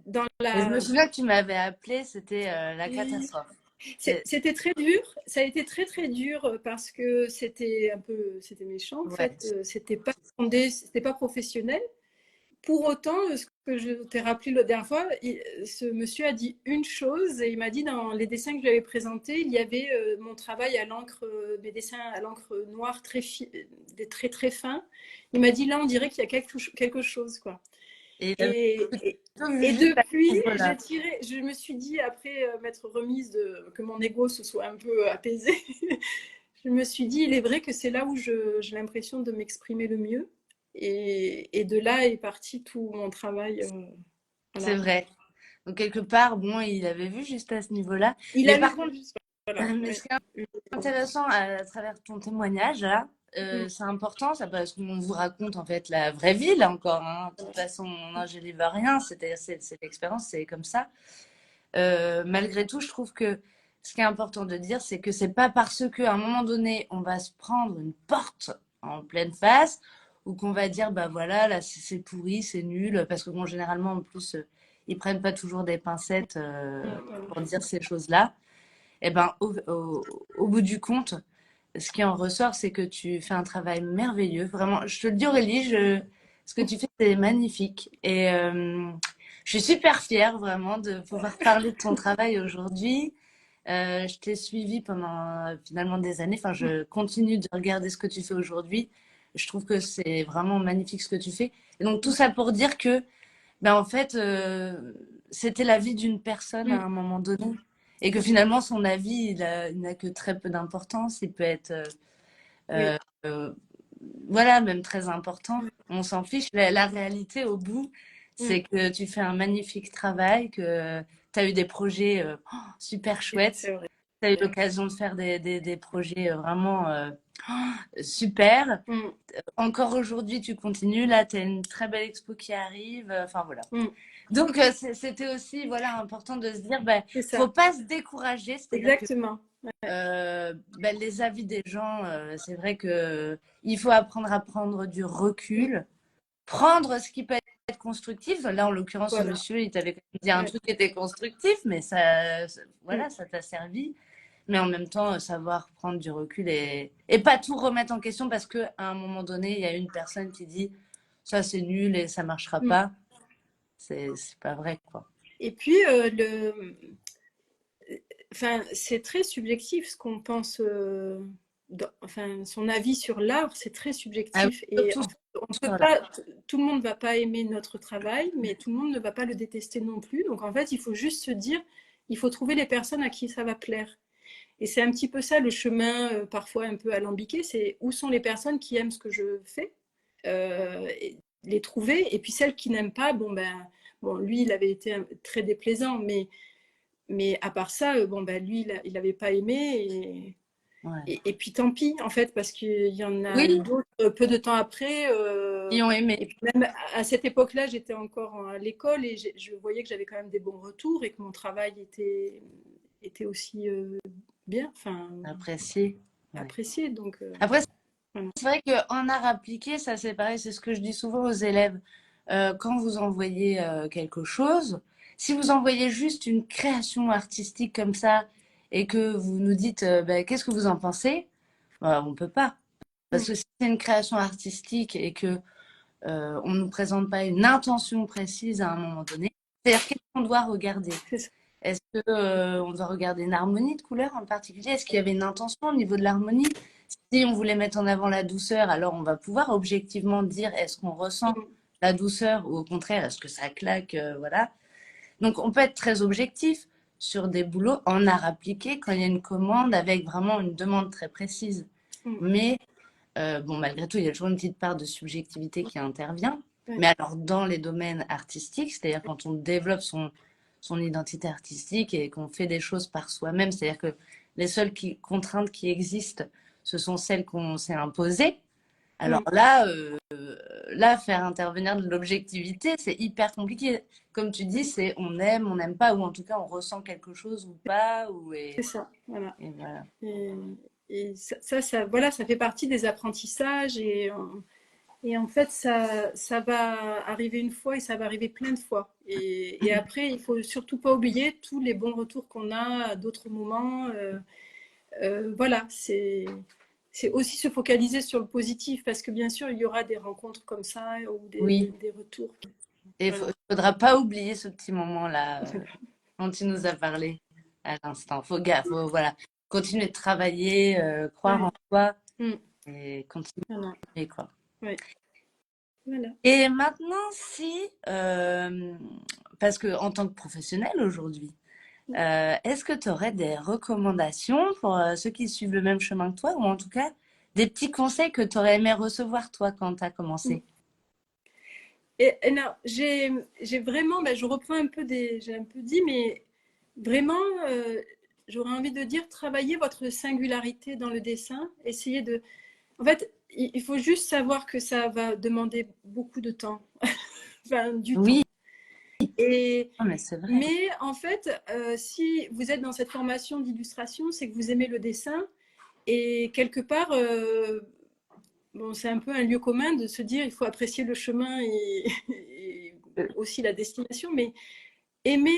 dans Et je me la. souviens que tu m'avais appelé, c'était la catastrophe. C'est- C'était très dur. Ça a été très très dur parce que c'était méchant en Ouais. fait. C'était pas fondé, c'était pas professionnel. Pour autant, ce que je t'ai rappelé la dernière fois, ce monsieur a dit une chose et il m'a dit dans les dessins que je lui avais présentés, il y avait mon travail à l'encre, mes dessins à l'encre noire des traits très fins. Il m'a dit là, on dirait qu'il y a quelque chose quoi. Et Et, et, plutôt et juste à depuis, ce niveau-là. je me suis dit après m'être remise que mon ego se soit un peu apaisé, je me suis dit il est vrai que c'est là où j'ai l'impression de m'exprimer le mieux. Et de là est parti tout mon travail. C'est Voilà. vrai. Donc, quelque part, bon, il avait vu juste à ce niveau-là. Il Mais a par eu. contre, Voilà. mais Ouais. ce qui est intéressant à travers ton témoignage, là, Mm. c'est important, ça, parce qu'on vous raconte en fait la vraie vie, là encore. Hein. De toute façon, non, je n'ai rien, c'est l'expérience, c'est comme ça. Malgré tout, je trouve que ce qui est important de dire, c'est que c'est pas parce qu'à un moment donné, on va se prendre une porte en pleine face ou qu'on va dire, bah voilà, là c'est pourri, c'est nul, parce que bon, généralement, en plus, ils prennent pas toujours des pincettes pour dire ces choses-là. Et ben, au bout du compte, ce qui en ressort, c'est que tu fais un travail merveilleux. Vraiment, je te le dis, Aurélie, ce que tu fais, c'est magnifique. Et je suis super fière, vraiment, de pouvoir parler de ton travail aujourd'hui. Je t'ai suivi pendant finalement des années. Enfin, je continue de regarder ce que tu fais aujourd'hui. Je trouve que c'est vraiment magnifique ce que tu fais. Et donc, tout ça pour dire que ben, en fait, c'était la vie d'une personne à Mm. un moment donné. Et que finalement, son avis, il n'a que très peu d'importance. Il peut être, Oui. euh, voilà, même très important. On s'en fiche. La réalité, au bout, Mm. c'est que tu fais un magnifique travail, que tu as eu des projets super chouettes. C'est vrai. Tu as eu l'occasion de faire des projets vraiment super. Mm. Encore aujourd'hui, tu continues. Là, tu as une très belle expo qui arrive. Enfin, voilà. Mm. Donc, c'était aussi voilà, important de se dire, ben, C'est faut ça. pas se décourager. C'est-à-dire que Exactement. ben, les avis des gens, c'est vrai que il faut apprendre à prendre du Mm. recul, prendre ce qui peut être constructif. Là, en l'occurrence, ce Voilà. monsieur, il t'avait dit un Ouais. truc qui était constructif, mais Mm. voilà, ça t'a servi. Mais en même temps, savoir prendre du recul et pas tout remettre en question parce qu'à un moment donné, il y a une personne qui dit ça c'est nul et ça marchera Mm. pas. C'est pas vrai, quoi. Et puis, enfin, c'est très subjectif ce qu'on pense. Enfin, son avis sur l'art, c'est très Ah oui, subjectif. Et surtout en fait, on peut sur là. pas, tout le monde ne va pas aimer notre travail, mais tout le monde ne va pas le détester non plus. Donc en fait, il faut juste se dire, il faut trouver les personnes à qui ça va plaire. Et c'est un petit peu ça le chemin, parfois un peu alambiqué, c'est où sont les personnes qui aiment ce que je fais, et les trouver, et puis celles qui n'aiment pas, bon, lui, il avait été très déplaisant, mais à part ça, bon, ben, lui, il n'avait pas aimé, Ouais. Et puis tant pis, en fait, parce qu'il y en a Oui, d'autres peu de temps après. qui ont aimé. Et puis même à cette époque-là, j'étais encore à l'école et je voyais que j'avais quand même des bons retours et que mon travail était aussi bien, enfin, Apprécié. Ouais. apprécié. Donc, Après, voilà. c'est vrai qu'en art appliqué, ça c'est pareil, c'est ce que je dis souvent aux élèves. Quand vous envoyez quelque chose, si vous envoyez juste une création artistique comme ça et que vous nous dites ben, qu'est-ce que vous en pensez, on peut pas. Parce Mm. que si c'est une création artistique et que on ne nous présente pas une intention précise à un moment donné, c'est-à-dire qu'est-ce qu'on doit regarder? C'est ça. Est-ce que on doit regarder une harmonie de couleurs en particulier? Est-ce qu'il y avait une intention au niveau de l'harmonie? Si on voulait mettre en avant la douceur, alors on va pouvoir objectivement dire est-ce qu'on ressent Mm. la douceur ou au contraire est-ce que ça claque, voilà. Donc on peut être très objectif sur des boulots en art appliqué quand il y a une commande avec vraiment une demande très précise. Mm. Mais bon, malgré tout, il y a toujours une petite part de subjectivité qui intervient. Ouais. Mais alors, dans les domaines artistiques, c'est-à-dire quand on développe son identité artistique et qu'on fait des choses par soi-même, c'est-à-dire que les seules contraintes qui existent, ce sont celles qu'on s'est imposées. Alors Mm. là, faire intervenir de l'objectivité, c'est hyper compliqué. Comme tu dis, c'est on n'aime pas, ou en tout cas, on ressent quelque chose ou pas, C'est ça. Voilà. et voilà. Et, et voilà, ça fait partie des apprentissages et en fait, ça va arriver une fois et ça va arriver plein de fois. Et après, il faut surtout pas oublier tous les bons retours qu'on a à d'autres moments. Voilà, c'est aussi se focaliser sur le positif parce que bien sûr, il y aura des rencontres comme ça ou Oui. des retours. Et il Voilà. faudra pas oublier ce petit moment-là dont tu nous as parlé à l'instant. Faut voilà, continuer de travailler, croire Ouais. en soi Mm. et continuer, Voilà. quoi. Ouais. Voilà. Et maintenant, si, parce que en tant que professionnel aujourd'hui, est-ce que tu aurais des recommandations pour ceux qui suivent le même chemin que toi, ou en tout cas des petits conseils que tu aurais aimé recevoir toi quand tu as Mm. commencé? Et non, j'ai vraiment, ben, je reprends un peu j'ai un peu dit, mais vraiment, j'aurais envie de dire, travaillez votre singularité dans le dessin. Essayez de. En fait, il faut juste savoir que ça va demander beaucoup de temps, enfin du temps. Oui, Et, non, mais c'est vrai. mais en fait, si vous êtes dans cette formation d'illustration, c'est que vous aimez le dessin. Et quelque part, bon, c'est un peu un lieu commun de se dire il faut apprécier le chemin et aussi la destination, mais aimez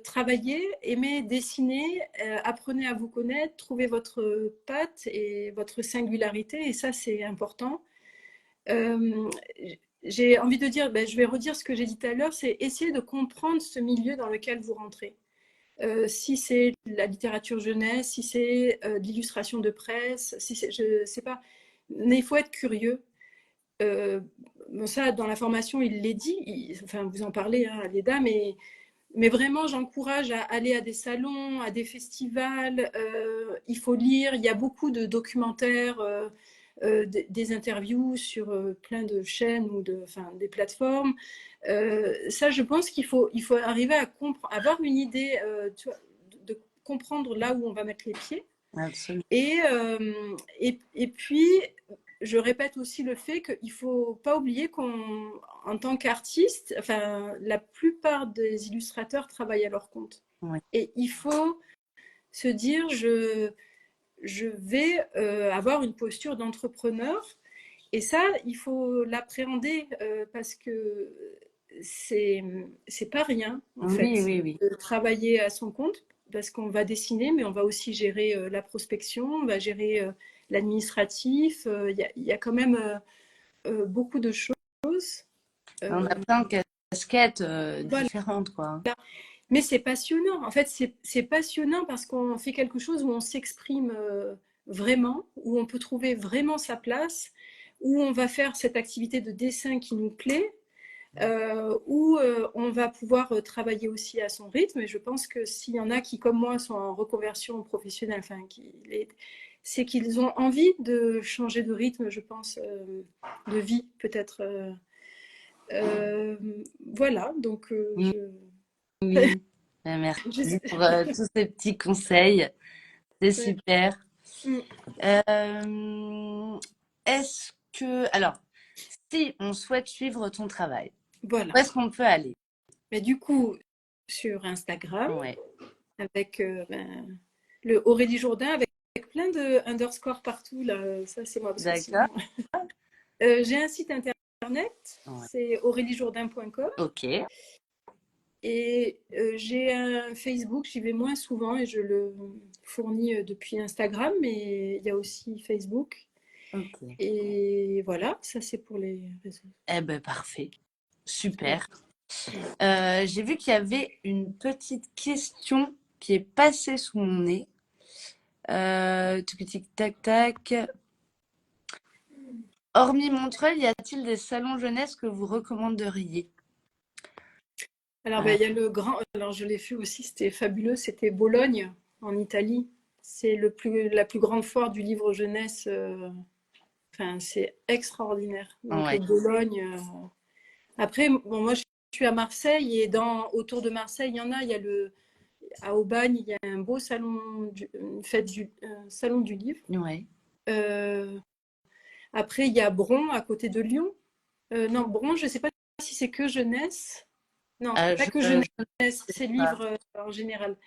travailler, aimez dessiner, apprenez à vous connaître, trouvez votre patte et votre singularité, et ça c'est important. Euh, j'ai envie de dire, ben, je vais redire ce que j'ai dit tout à l'heure, c'est essayer de comprendre ce milieu dans lequel vous rentrez. Si c'est la littérature jeunesse, si c'est l'illustration de presse, si c'est, je sais pas, mais il faut être curieux. Bon, ça, dans la formation, il l'est dit, enfin, vous en parlez hein, à l'EDA, mais vraiment, j'encourage à aller à des salons, à des festivals. Il faut lire. Il y a beaucoup de documentaires, des interviews sur plein de chaînes ou enfin, des plateformes. Ça, je pense il faut arriver à avoir une idée tu vois, de comprendre là où on va mettre les pieds. Absolument. Et puis, je répète aussi le fait qu'il ne faut pas oublier qu'en tant qu'artiste, enfin, la plupart des illustrateurs travaillent à leur compte. Oui. Et il faut se dire, je vais avoir une posture d'entrepreneur. Et ça, il faut l'appréhender parce que c'est pas rien, en Oui, fait, oui, oui. de travailler à son compte parce qu'on va dessiner, mais on va aussi gérer la prospection, on va gérer l'administratif. Il y a quand même beaucoup de choses. On Euh, a plein de casquettes voilà. différentes, quoi. Mais c'est passionnant. En fait, c'est passionnant parce qu'on fait quelque chose où on s'exprime vraiment, où on peut trouver vraiment sa place, où on va faire cette activité de dessin qui nous plaît, où on va pouvoir travailler aussi à son rythme. Et je pense que s'il y en a qui, comme moi, sont en reconversion professionnelle, enfin, c'est qu'ils ont envie de changer de rythme, je pense, de vie, peut-être. Voilà, donc Oui, merci je- pour tous ces petits conseils. C'est ouais. super. Mm. Est-ce que... Alors, si on souhaite suivre ton travail, Voilà. où est-ce qu'on peut aller? Mais du coup, sur Instagram, Ouais, avec le Aurélie Jourdain, avec plein de underscore partout, là, ça c'est moi, parce que d'accord. sinon... j'ai un site internet, Ouais. c'est aurélie-jourdain.com. Ok, Et j'ai un Facebook, j'y vais moins souvent et je le fournis depuis Instagram, mais il y a aussi Facebook. ok. Et voilà, ça c'est pour les réseaux. Eh ben, parfait. Ouais. Super. J'ai vu qu'il y avait une petite question qui est passée sous mon nez. Tic tac tac. Hormis Montreuil, y a-t-il des salons jeunesse que vous recommanderiez? Alors ben, il y a le grand, alors je l'ai fait aussi, c'était fabuleux, c'était Bologne en Italie. C'est la plus grande foire du livre jeunesse. Enfin, c'est extraordinaire. Donc Ouais. Bologne. Après, bon, moi je suis à Marseille et autour de Marseille, il y a à Aubagne, il y a un beau salon, une fête salon du livre. Ouais. Euh, Après, il y a Bron à côté de Lyon. Non, Bron, je ne sais pas si c'est que jeunesse. Non, pas que Je jeunesse, sais c'est pas. livres en général.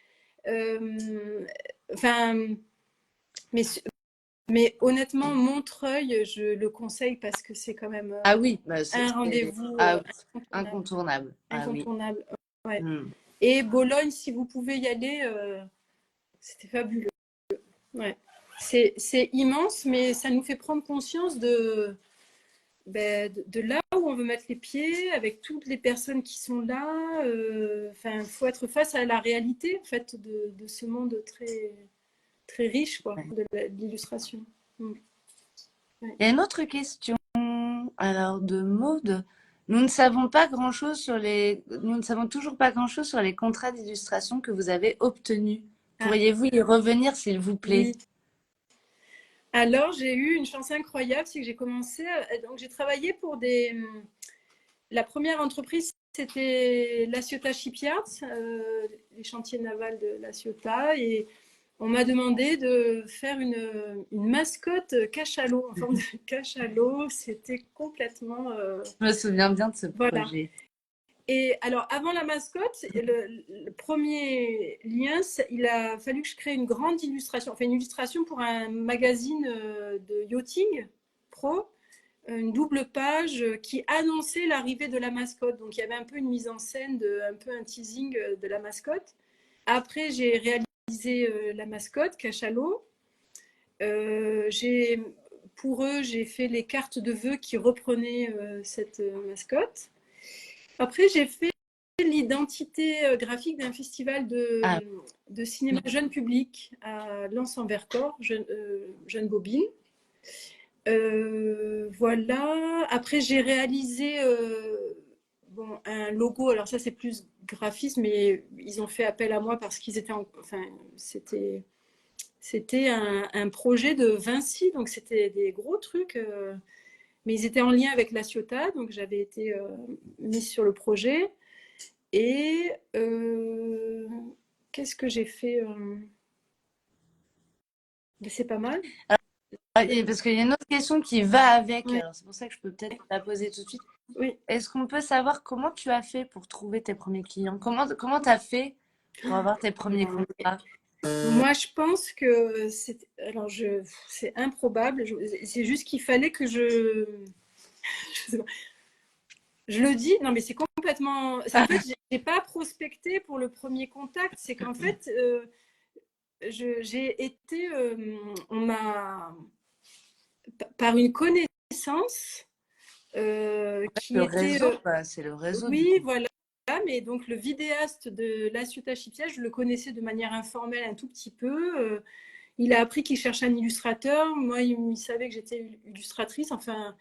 Enfin, mais, mais honnêtement, Montreuil, je le conseille parce que c'est quand même Ah oui, bah un rendez-vous ah oui, incontournable. incontournable. Ah oui. Incontournable. Ouais. Hmm. Et Bologne, si vous pouvez y aller, c'était fabuleux. Ouais. C'est immense, mais ça nous fait prendre conscience de là où on veut mettre les pieds, avec toutes les personnes qui sont là. Enfin, faut être face à la réalité en fait de ce monde très très riche quoi, Ouais. de l'illustration. Mm. Ouais. Il y a une autre question. Alors, de Maude. Nous ne savons pas grand-chose sur les... Nous ne savons toujours pas grand-chose sur les contrats d'illustration que vous avez obtenus. Ah Pourriez-vous y revenir, s'il vous plaît? oui. Alors j'ai eu une chance incroyable, c'est que j'ai commencé, donc j'ai travaillé pour la première entreprise, c'était La Ciotat Shipyards, les chantiers navals de La Ciotat, et on m'a demandé de faire une mascotte cachalot, en forme de cachalot. C'était complètement... Je me souviens bien de ce voilà. projet. Et alors, avant la mascotte, le premier lien, il a fallu que je crée une grande illustration, enfin une illustration pour un magazine de yachting pro, une double page qui annonçait l'arrivée de la mascotte. Donc, il y avait un peu une mise en scène, un peu un teasing de la mascotte. Après, j'ai réalisé la mascotte, Cachalot. Pour eux, j'ai fait les cartes de vœux qui reprenaient cette mascotte. Après, j'ai fait l'identité graphique d'un festival Ah, de cinéma jeune public à Lens-en-Vercors, Jeune Bobine. Voilà. Après, j'ai réalisé bon, un logo. Alors ça, c'est plus graphisme, mais ils ont fait appel à moi parce qu'ils étaient, enfin, c'était un projet de Vinci, donc c'était des gros trucs. Mais ils étaient en lien avec La Ciotat, donc j'avais été mise sur le projet. Et qu'est-ce que j'ai fait c'est pas mal. parce qu'il y a une autre question qui va avec, Ouais, alors c'est pour ça que je peux peut-être la poser tout de suite. oui. Est-ce qu'on peut savoir comment tu as fait pour trouver tes premiers clients? Comment tu as fait pour avoir tes premiers contrats? Moi, je pense que c'est improbable. C'est juste qu'il fallait que je le dis. Non, mais c'est complètement. En fait, j'ai pas prospecté pour le premier contact. C'est qu'en fait, j'ai été. On m'a par une connaissance qui Le était. réseau, quoi, c'est le réseau du Oui, coup. voilà. Mais donc le vidéaste de La Ciotat Chipia, je le connaissais de manière informelle un tout petit peu. Il a appris qu'il cherchait un illustrateur. Moi, il savait que j'étais illustratrice. Enfin,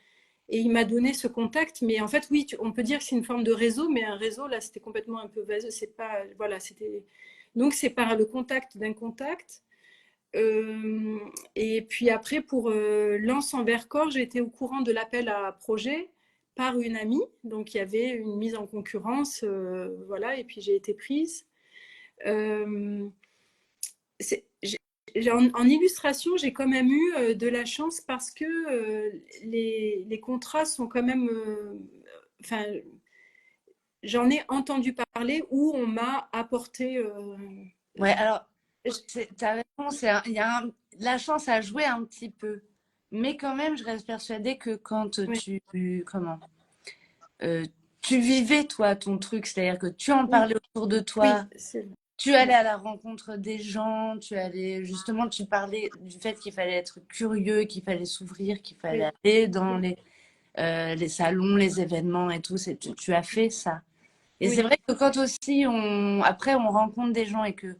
et il m'a donné ce contact. Mais en fait, oui, on peut dire que c'est une forme de réseau, mais un réseau, là, c'était complètement un peu vaseux. C'est pas, voilà, c'était. Donc, c'est par le contact d'un contact. Euh, et puis après, pour Lens en Vercors, j'ai été au courant de l'appel à projet par une amie. Donc, il y avait une mise en concurrence. Voilà, et puis j'ai été prise. Euh, en illustration, j'ai quand même eu de la chance parce que les contrats sont quand même. Enfin, j'en ai entendu parler où on m'a apporté. Ouais, alors, t'as raison, il y a la chance à jouer un petit peu. Mais quand même, je reste persuadée que quand Ouais, comment, euh, tu vivais, toi, ton truc, c'est-à-dire que tu en oui, parlais autour de oui, toi, c'est tu allais à la rencontre des gens, justement, tu parlais du fait qu'il fallait être curieux, qu'il fallait s'ouvrir, qu'il fallait oui, aller dans les salons, les événements et tout. Tu as fait ça. Et c'est oui, vrai que quand aussi, après, on rencontre des gens et que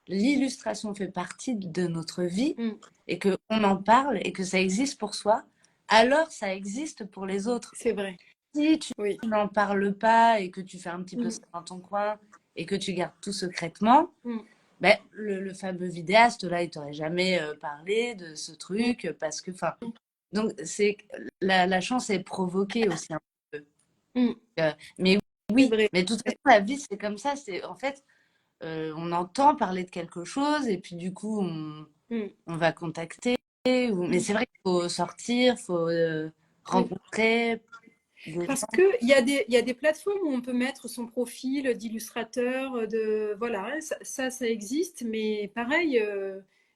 l'illustration fait partie de notre vie mm, et qu'on en parle et que ça existe pour soi, alors ça existe pour les autres. c'est vrai. Si tu Oui, n'en parles pas et que tu fais un petit peu mm, ça dans ton coin et que tu gardes tout secrètement, mm, ben, le fameux vidéaste, là, il t'aurait jamais parlé de ce mm, truc parce que, enfin, donc c'est la chance est provoquée aussi un peu. mm, Mais c'est oui, vrai. mais de toute façon, la vie, c'est comme ça. C'est en fait, on entend parler de quelque chose et puis du coup, Mm, on va contacter. Mais mm, c'est vrai qu'il faut sortir, il faut oui. rencontrer des Parce gens. il y a des plateformes où on peut mettre son profil d'illustrateur, voilà, hein, ça existe, mais pareil,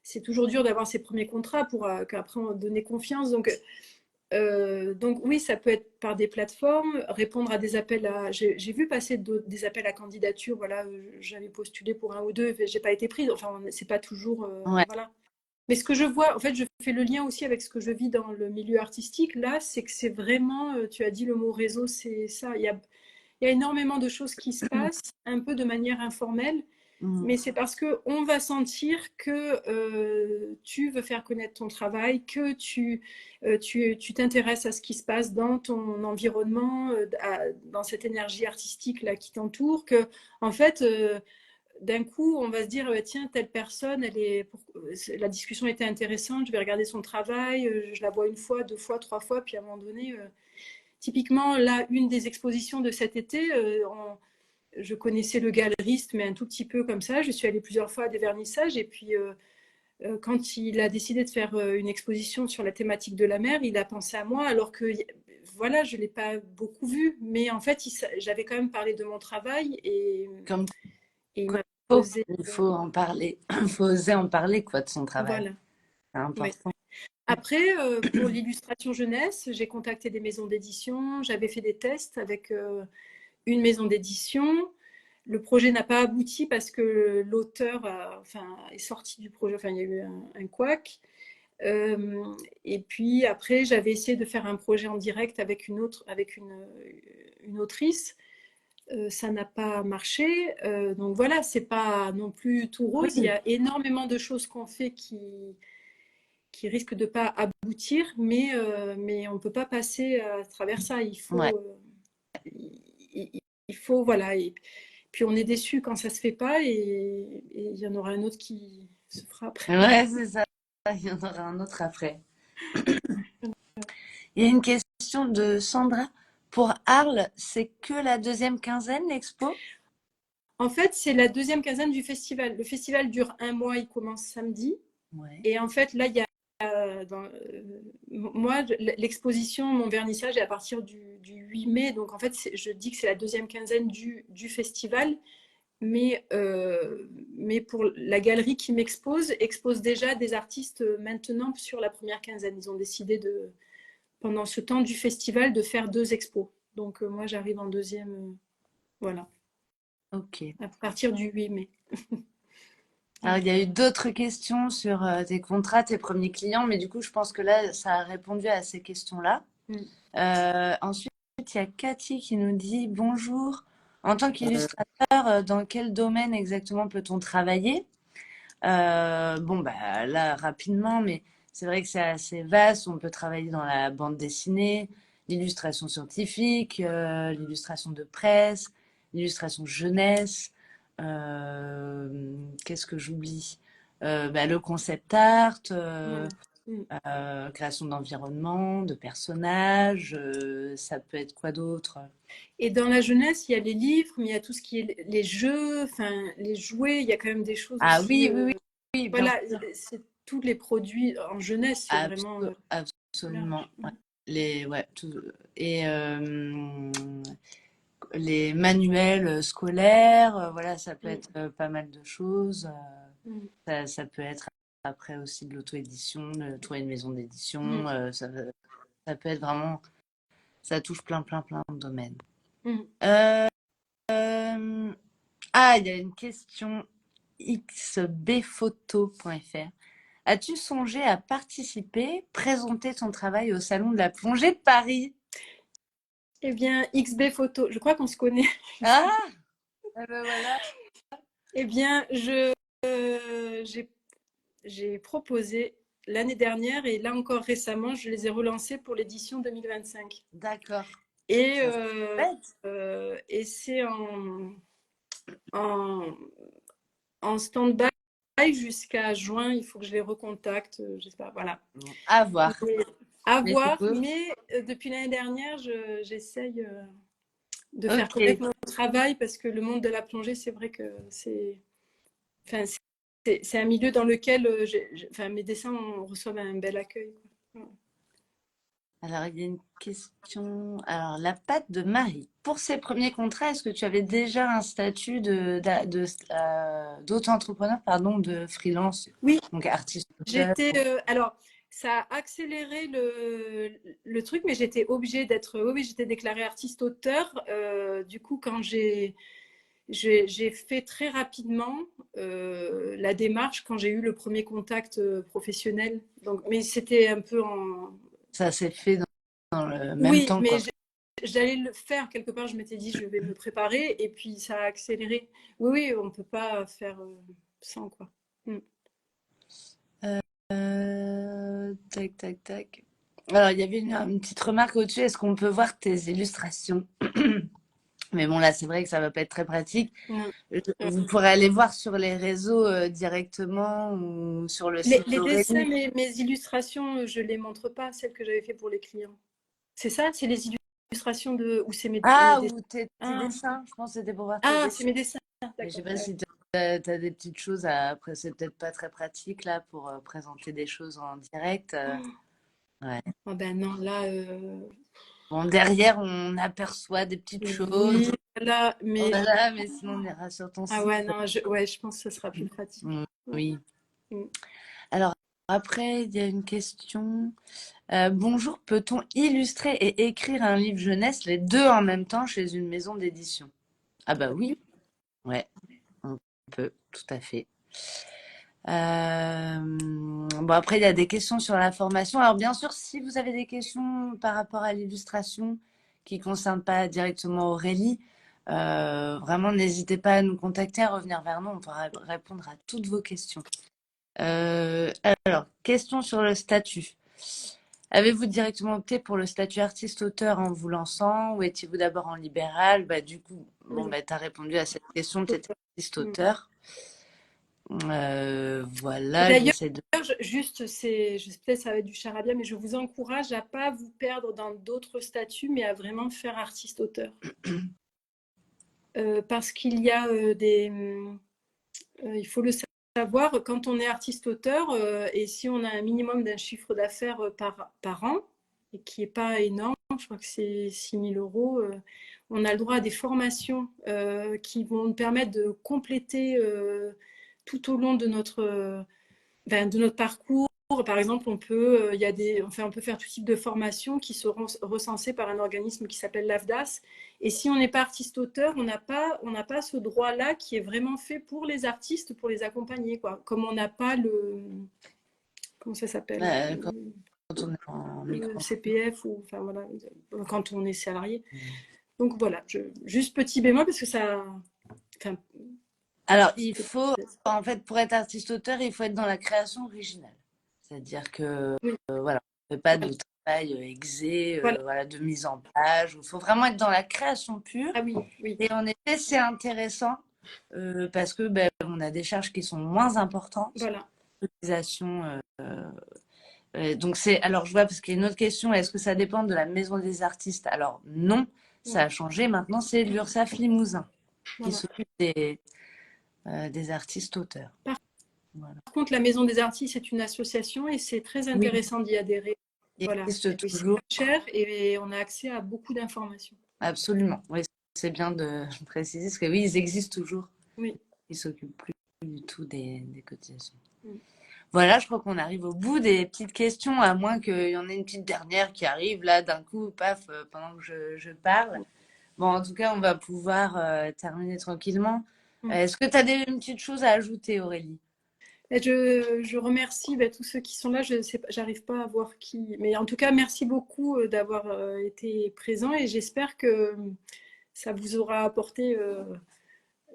c'est toujours dur d'avoir ses premiers contrats pour qu'après on donner confiance. Donc oui, ça peut être par des plateformes, répondre à des appels à. J'ai vu passer des appels à candidature, voilà, j'avais postulé pour un ou deux, j'ai pas été prise. Enfin, c'est pas toujours, Ouais. voilà. Mais ce que je vois, en fait, je fais le lien aussi avec ce que je vis dans le milieu artistique. Là, c'est que c'est vraiment, tu as dit le mot réseau, c'est ça. Il y a énormément de choses qui se passent, un peu de manière informelle, Mm. mais c'est parce que on va sentir que tu veux faire connaître ton travail, que tu t'intéresses à ce qui se passe dans ton environnement, dans cette énergie artistique là qui t'entoure, que en fait, d'un coup, on va se dire, tiens, telle personne, la discussion était intéressante, je vais regarder son travail, je la vois une fois, deux fois, trois fois, puis à un moment donné, typiquement, là, une des expositions de cet été, je connaissais le galeriste, mais un tout petit peu comme ça, je suis allée plusieurs fois à des vernissages, et puis quand il a décidé de faire une exposition sur la thématique de la mer, il a pensé à moi, alors que, voilà, je ne l'ai pas beaucoup vu, mais en fait, j'avais quand même parlé de mon travail, Comme et il quoi, m'a posé, il faut en parler. Il faut oser en parler, quoi, de son travail. voilà. C'est Oui. important. Après, pour l'illustration jeunesse, j'ai contacté des maisons d'édition, j'avais fait des tests avec une maison d'édition. Le projet n'a pas abouti parce que l'auteur enfin, est sorti du projet, enfin, il y a eu un couac. Et puis après, j'avais essayé de faire un projet en direct avec une autrice. Ça n'a pas marché. Donc voilà, c'est pas non plus tout rose. Il y Oui, a énormément de choses qu'on fait qui risque de pas aboutir, mais on ne peut pas passer à travers ça. ouais. Il faut, voilà. Et puis on est déçu quand ça se fait pas, et il y en aura un autre qui se fera après. Ouais, c'est ça. Il y en aura un autre après. Il y a une question de Sandra. Pour Arles, c'est que la deuxième quinzaine, l'expo? En fait, c'est la deuxième quinzaine du festival. Le festival dure un mois, il commence samedi. Ouais. Et en fait, là, il y a moi, l'exposition, mon vernissage est à partir du 8 mai. Donc, en fait, je dis que c'est la deuxième quinzaine du festival. Mais pour la galerie qui expose déjà des artistes maintenant sur la première quinzaine. Ils ont décidé pendant ce temps du festival, de faire deux expos. Donc, moi, j'arrive en deuxième, voilà, Ok. à partir du 8 mai. Alors, il y a eu d'autres questions sur tes contrats, tes premiers clients, mais du coup, je pense que là, ça a répondu à ces questions-là. Mm. Ensuite, il y a Cathy qui nous dit bonjour. En tant qu'illustrateur, dans quel domaine exactement peut-on travailler? Bon, bah là, rapidement, mais c'est vrai que c'est assez vaste. On peut travailler dans la bande dessinée, l'illustration scientifique, l'illustration de presse, l'illustration jeunesse. Qu'est-ce que j'oublie? Bah, le concept art, Voilà. Mm. création d'environnement, de personnages. Ça peut être quoi d'autre? Et dans la jeunesse, il y a les livres, mais il y a tout ce qui est les jeux, enfin, les jouets. Il y a quand même des choses Ah aussi. oui, oui, oui. oui, bien Voilà, sûr. c'est tous les produits en jeunesse, c'est vraiment Absolument. large. Ouais. Et les manuels scolaires, voilà, ça peut Mm. être pas mal de choses. Mm. Ça peut être après aussi de l'auto-édition, de trouver une maison d'édition. Mm. Ça peut être vraiment, ça touche plein de domaines. Mm. Euh, ah, il y a une question xbphoto.fr. As-tu songé à participer, présenter ton travail au Salon de la plongée de Paris? Eh bien, XB Photo, je crois qu'on se connaît. Ah, eh ben voilà. Eh bien, j'ai proposé l'année dernière et là encore récemment, je les ai relancés pour l'édition 2025. D'accord. Et, Ça, c'est bête. et c'est en, en stand-by jusqu'à juin. Il faut que je les recontacte. Je sais pas, voilà. Bon, à voir. Mais, à Mais c'est voir, beau. mais depuis l'année dernière, j'essaye de faire Ok. connaître mon travail parce que le monde de la plongée, c'est vrai que enfin, c'est un milieu dans lequel enfin, mes dessins reçoivent un bel accueil. Quoi. Alors, il y a une question. Alors, la patte de Marie. Pour ces premiers contrats, est-ce que tu avais déjà un statut d'auto-entrepreneur, pardon, de freelance, Oui, donc artiste auteur? j'étais. Alors, ça a accéléré le truc, mais j'étais obligée d'être. Oui, j'étais déclarée artiste-auteur. Du coup, quand j'ai fait très rapidement la démarche quand j'ai eu le premier contact professionnel. Donc, mais c'était un peu en. Ça s'est fait dans le même Oui, temps, mais quoi. j'allais le faire quelque part. Je m'étais dit, je vais me préparer, et puis ça a accéléré. Oui, oui, on peut pas faire sans quoi. Mm. Tac, tac, tac. Alors, il y avait une petite remarque au-dessus. Est-ce qu'on peut voir tes illustrations? Mais bon, là, c'est vrai que ça va pas être très pratique. Mm. Vous pourrez aller voir sur les réseaux directement ou sur le site Les dessins, d'Aurélie. mes illustrations, je les montre pas, celles que j'avais fait pour les clients. C'est ça? C'est les illustrations de. Ou c'est mes Ah, dessins? ou tes petits Ah, dessins. Je pense que c'était pour voir tes ah, c'est dessins. mes dessins. Mais je sais D'accord. pas si tu as, des petites choses à. Après, c'est peut-être pas très pratique là pour présenter des choses en direct. Ouais. Oh ben non, là, Bon, derrière, on aperçoit des petites choses. oui, là, mais Voilà, mais sinon, on ira sur ton ah site. ouais, non, ouais, je pense que ce sera plus pratique. Mm, Ouais. oui. Mm. Alors, après, il y a une question. Bonjour, peut-on illustrer et écrire un livre jeunesse les deux en même temps chez une maison d'édition? Ah bah oui, ouais, on peut, tout à fait. Bon, après, il y a des questions sur la formation. Alors, bien sûr, si vous avez des questions par rapport à l'illustration qui ne concernent pas directement Aurélie, vraiment, n'hésitez pas à nous contacter, à revenir vers nous. On pourra répondre à toutes vos questions. Alors, question sur le statut. Avez-vous directement opté pour le statut artiste-auteur en vous lançant ou étiez-vous d'abord en libéral? Bah, du coup, bon, Oui. bah, tu as répondu à cette question, tu étais Mm. artiste-auteur. Et Voilà, d'ailleurs, j'essaie de. juste, peut-être ça va être du charabia, mais je vous encourage à pas vous perdre dans d'autres statuts, mais à vraiment faire artiste-auteur. Parce qu'il y a il faut le savoir, quand on est artiste-auteur, et si on a un minimum d'un chiffre d'affaires par an, et qui n'est pas énorme, je crois que c'est 6 000 euros, on a le droit à des formations qui vont nous permettre de compléter tout au long de notre parcours. Par exemple, on peut faire tout type de formations qui seront recensées par un organisme qui s'appelle l'AFDAS. Et si on n'est pas artiste-auteur, on n'a pas ce droit-là qui est vraiment fait pour les artistes, pour les accompagner, quoi. Comme on n'a pas comment ça s'appelle? Quand on est en Le micro. CPF, ou, enfin voilà, quand on est salarié. Donc voilà, juste petit bémol parce que ça. Enfin, Alors, il faut, en fait, pour être artiste-auteur, il faut être dans la création originale. C'est-à-dire que, oui, voilà, on ne fait pas de travail exé, voilà. voilà, de mise en page. Il faut vraiment être dans la création pure. Ah oui, oui. Et en effet, c'est intéressant parce que ben, on a des charges qui sont moins importantes. Voilà. L'utilisation, donc c'est, alors je vois parce qu'il y a une autre question, est-ce que ça dépend de la maison des artistes? Alors non, ça a changé. Maintenant, c'est l'URSSAF Limousin qui Voilà. s'occupe des artistes auteurs. Voilà. Par contre, la Maison des Artistes est une association et c'est très Oui, intéressant d'y adhérer. il Voilà, existe et c'est toujours. pas cher et on a accès à beaucoup d'informations. Absolument. Oui, c'est bien de préciser parce que oui, ils existent toujours. Oui. Ils s'occupent plus du tout des cotisations. Mm. Voilà, je crois qu'on arrive au bout des petites questions, à moins qu'il y en ait une petite dernière qui arrive là d'un coup, paf, pendant que je parle. Bon, en tout cas, on va pouvoir terminer tranquillement. Mm. Est-ce que tu as une petite chose à ajouter, Aurélie? Et je remercie tous ceux qui sont là. Je sais pas, j'arrive pas à voir qui, mais en tout cas, merci beaucoup d'avoir été présent et j'espère que ça vous aura apporté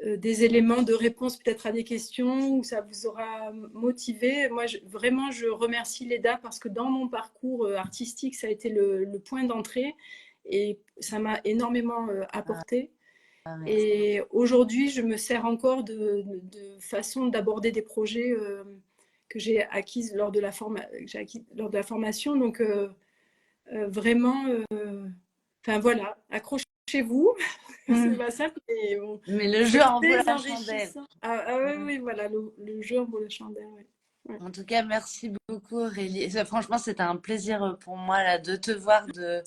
des éléments de réponse peut-être à des questions ou ça vous aura motivé. Moi, vraiment, je remercie Leda parce que dans mon parcours artistique, ça a été le point d'entrée et ça m'a énormément apporté. Ah, merci. Et aujourd'hui, je me sers encore de façon d'aborder des projets que j'ai acquises lors de la formation. Donc, vraiment, enfin voilà, accrochez-vous. C'est pas simple, mais bon, Mais le jeu c'est en vaut très la chandelle. enrichissant. Oui, oui, voilà, le jeu en vaut la chandelle. Ouais. Ouais. En tout cas, merci beaucoup, Aurélie. Franchement, c'était un plaisir pour moi là, de te voir, de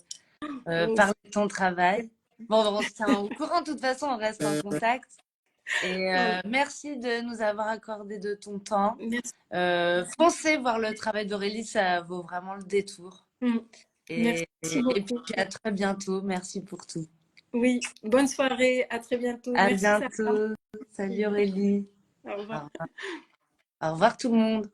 parler de ton travail. Bon, on se tient au courant, de toute façon, on reste en contact. Et Voilà. merci de nous avoir accordé de ton temps. Merci. Foncez voir le travail d'Aurélie, ça vaut vraiment le détour. Merci Et beaucoup. puis à très bientôt. Merci pour tout. Oui, bonne soirée, à très bientôt. À Merci, Sarah. bientôt. Salut Aurélie. Au Au revoir. revoir. Au revoir tout le monde.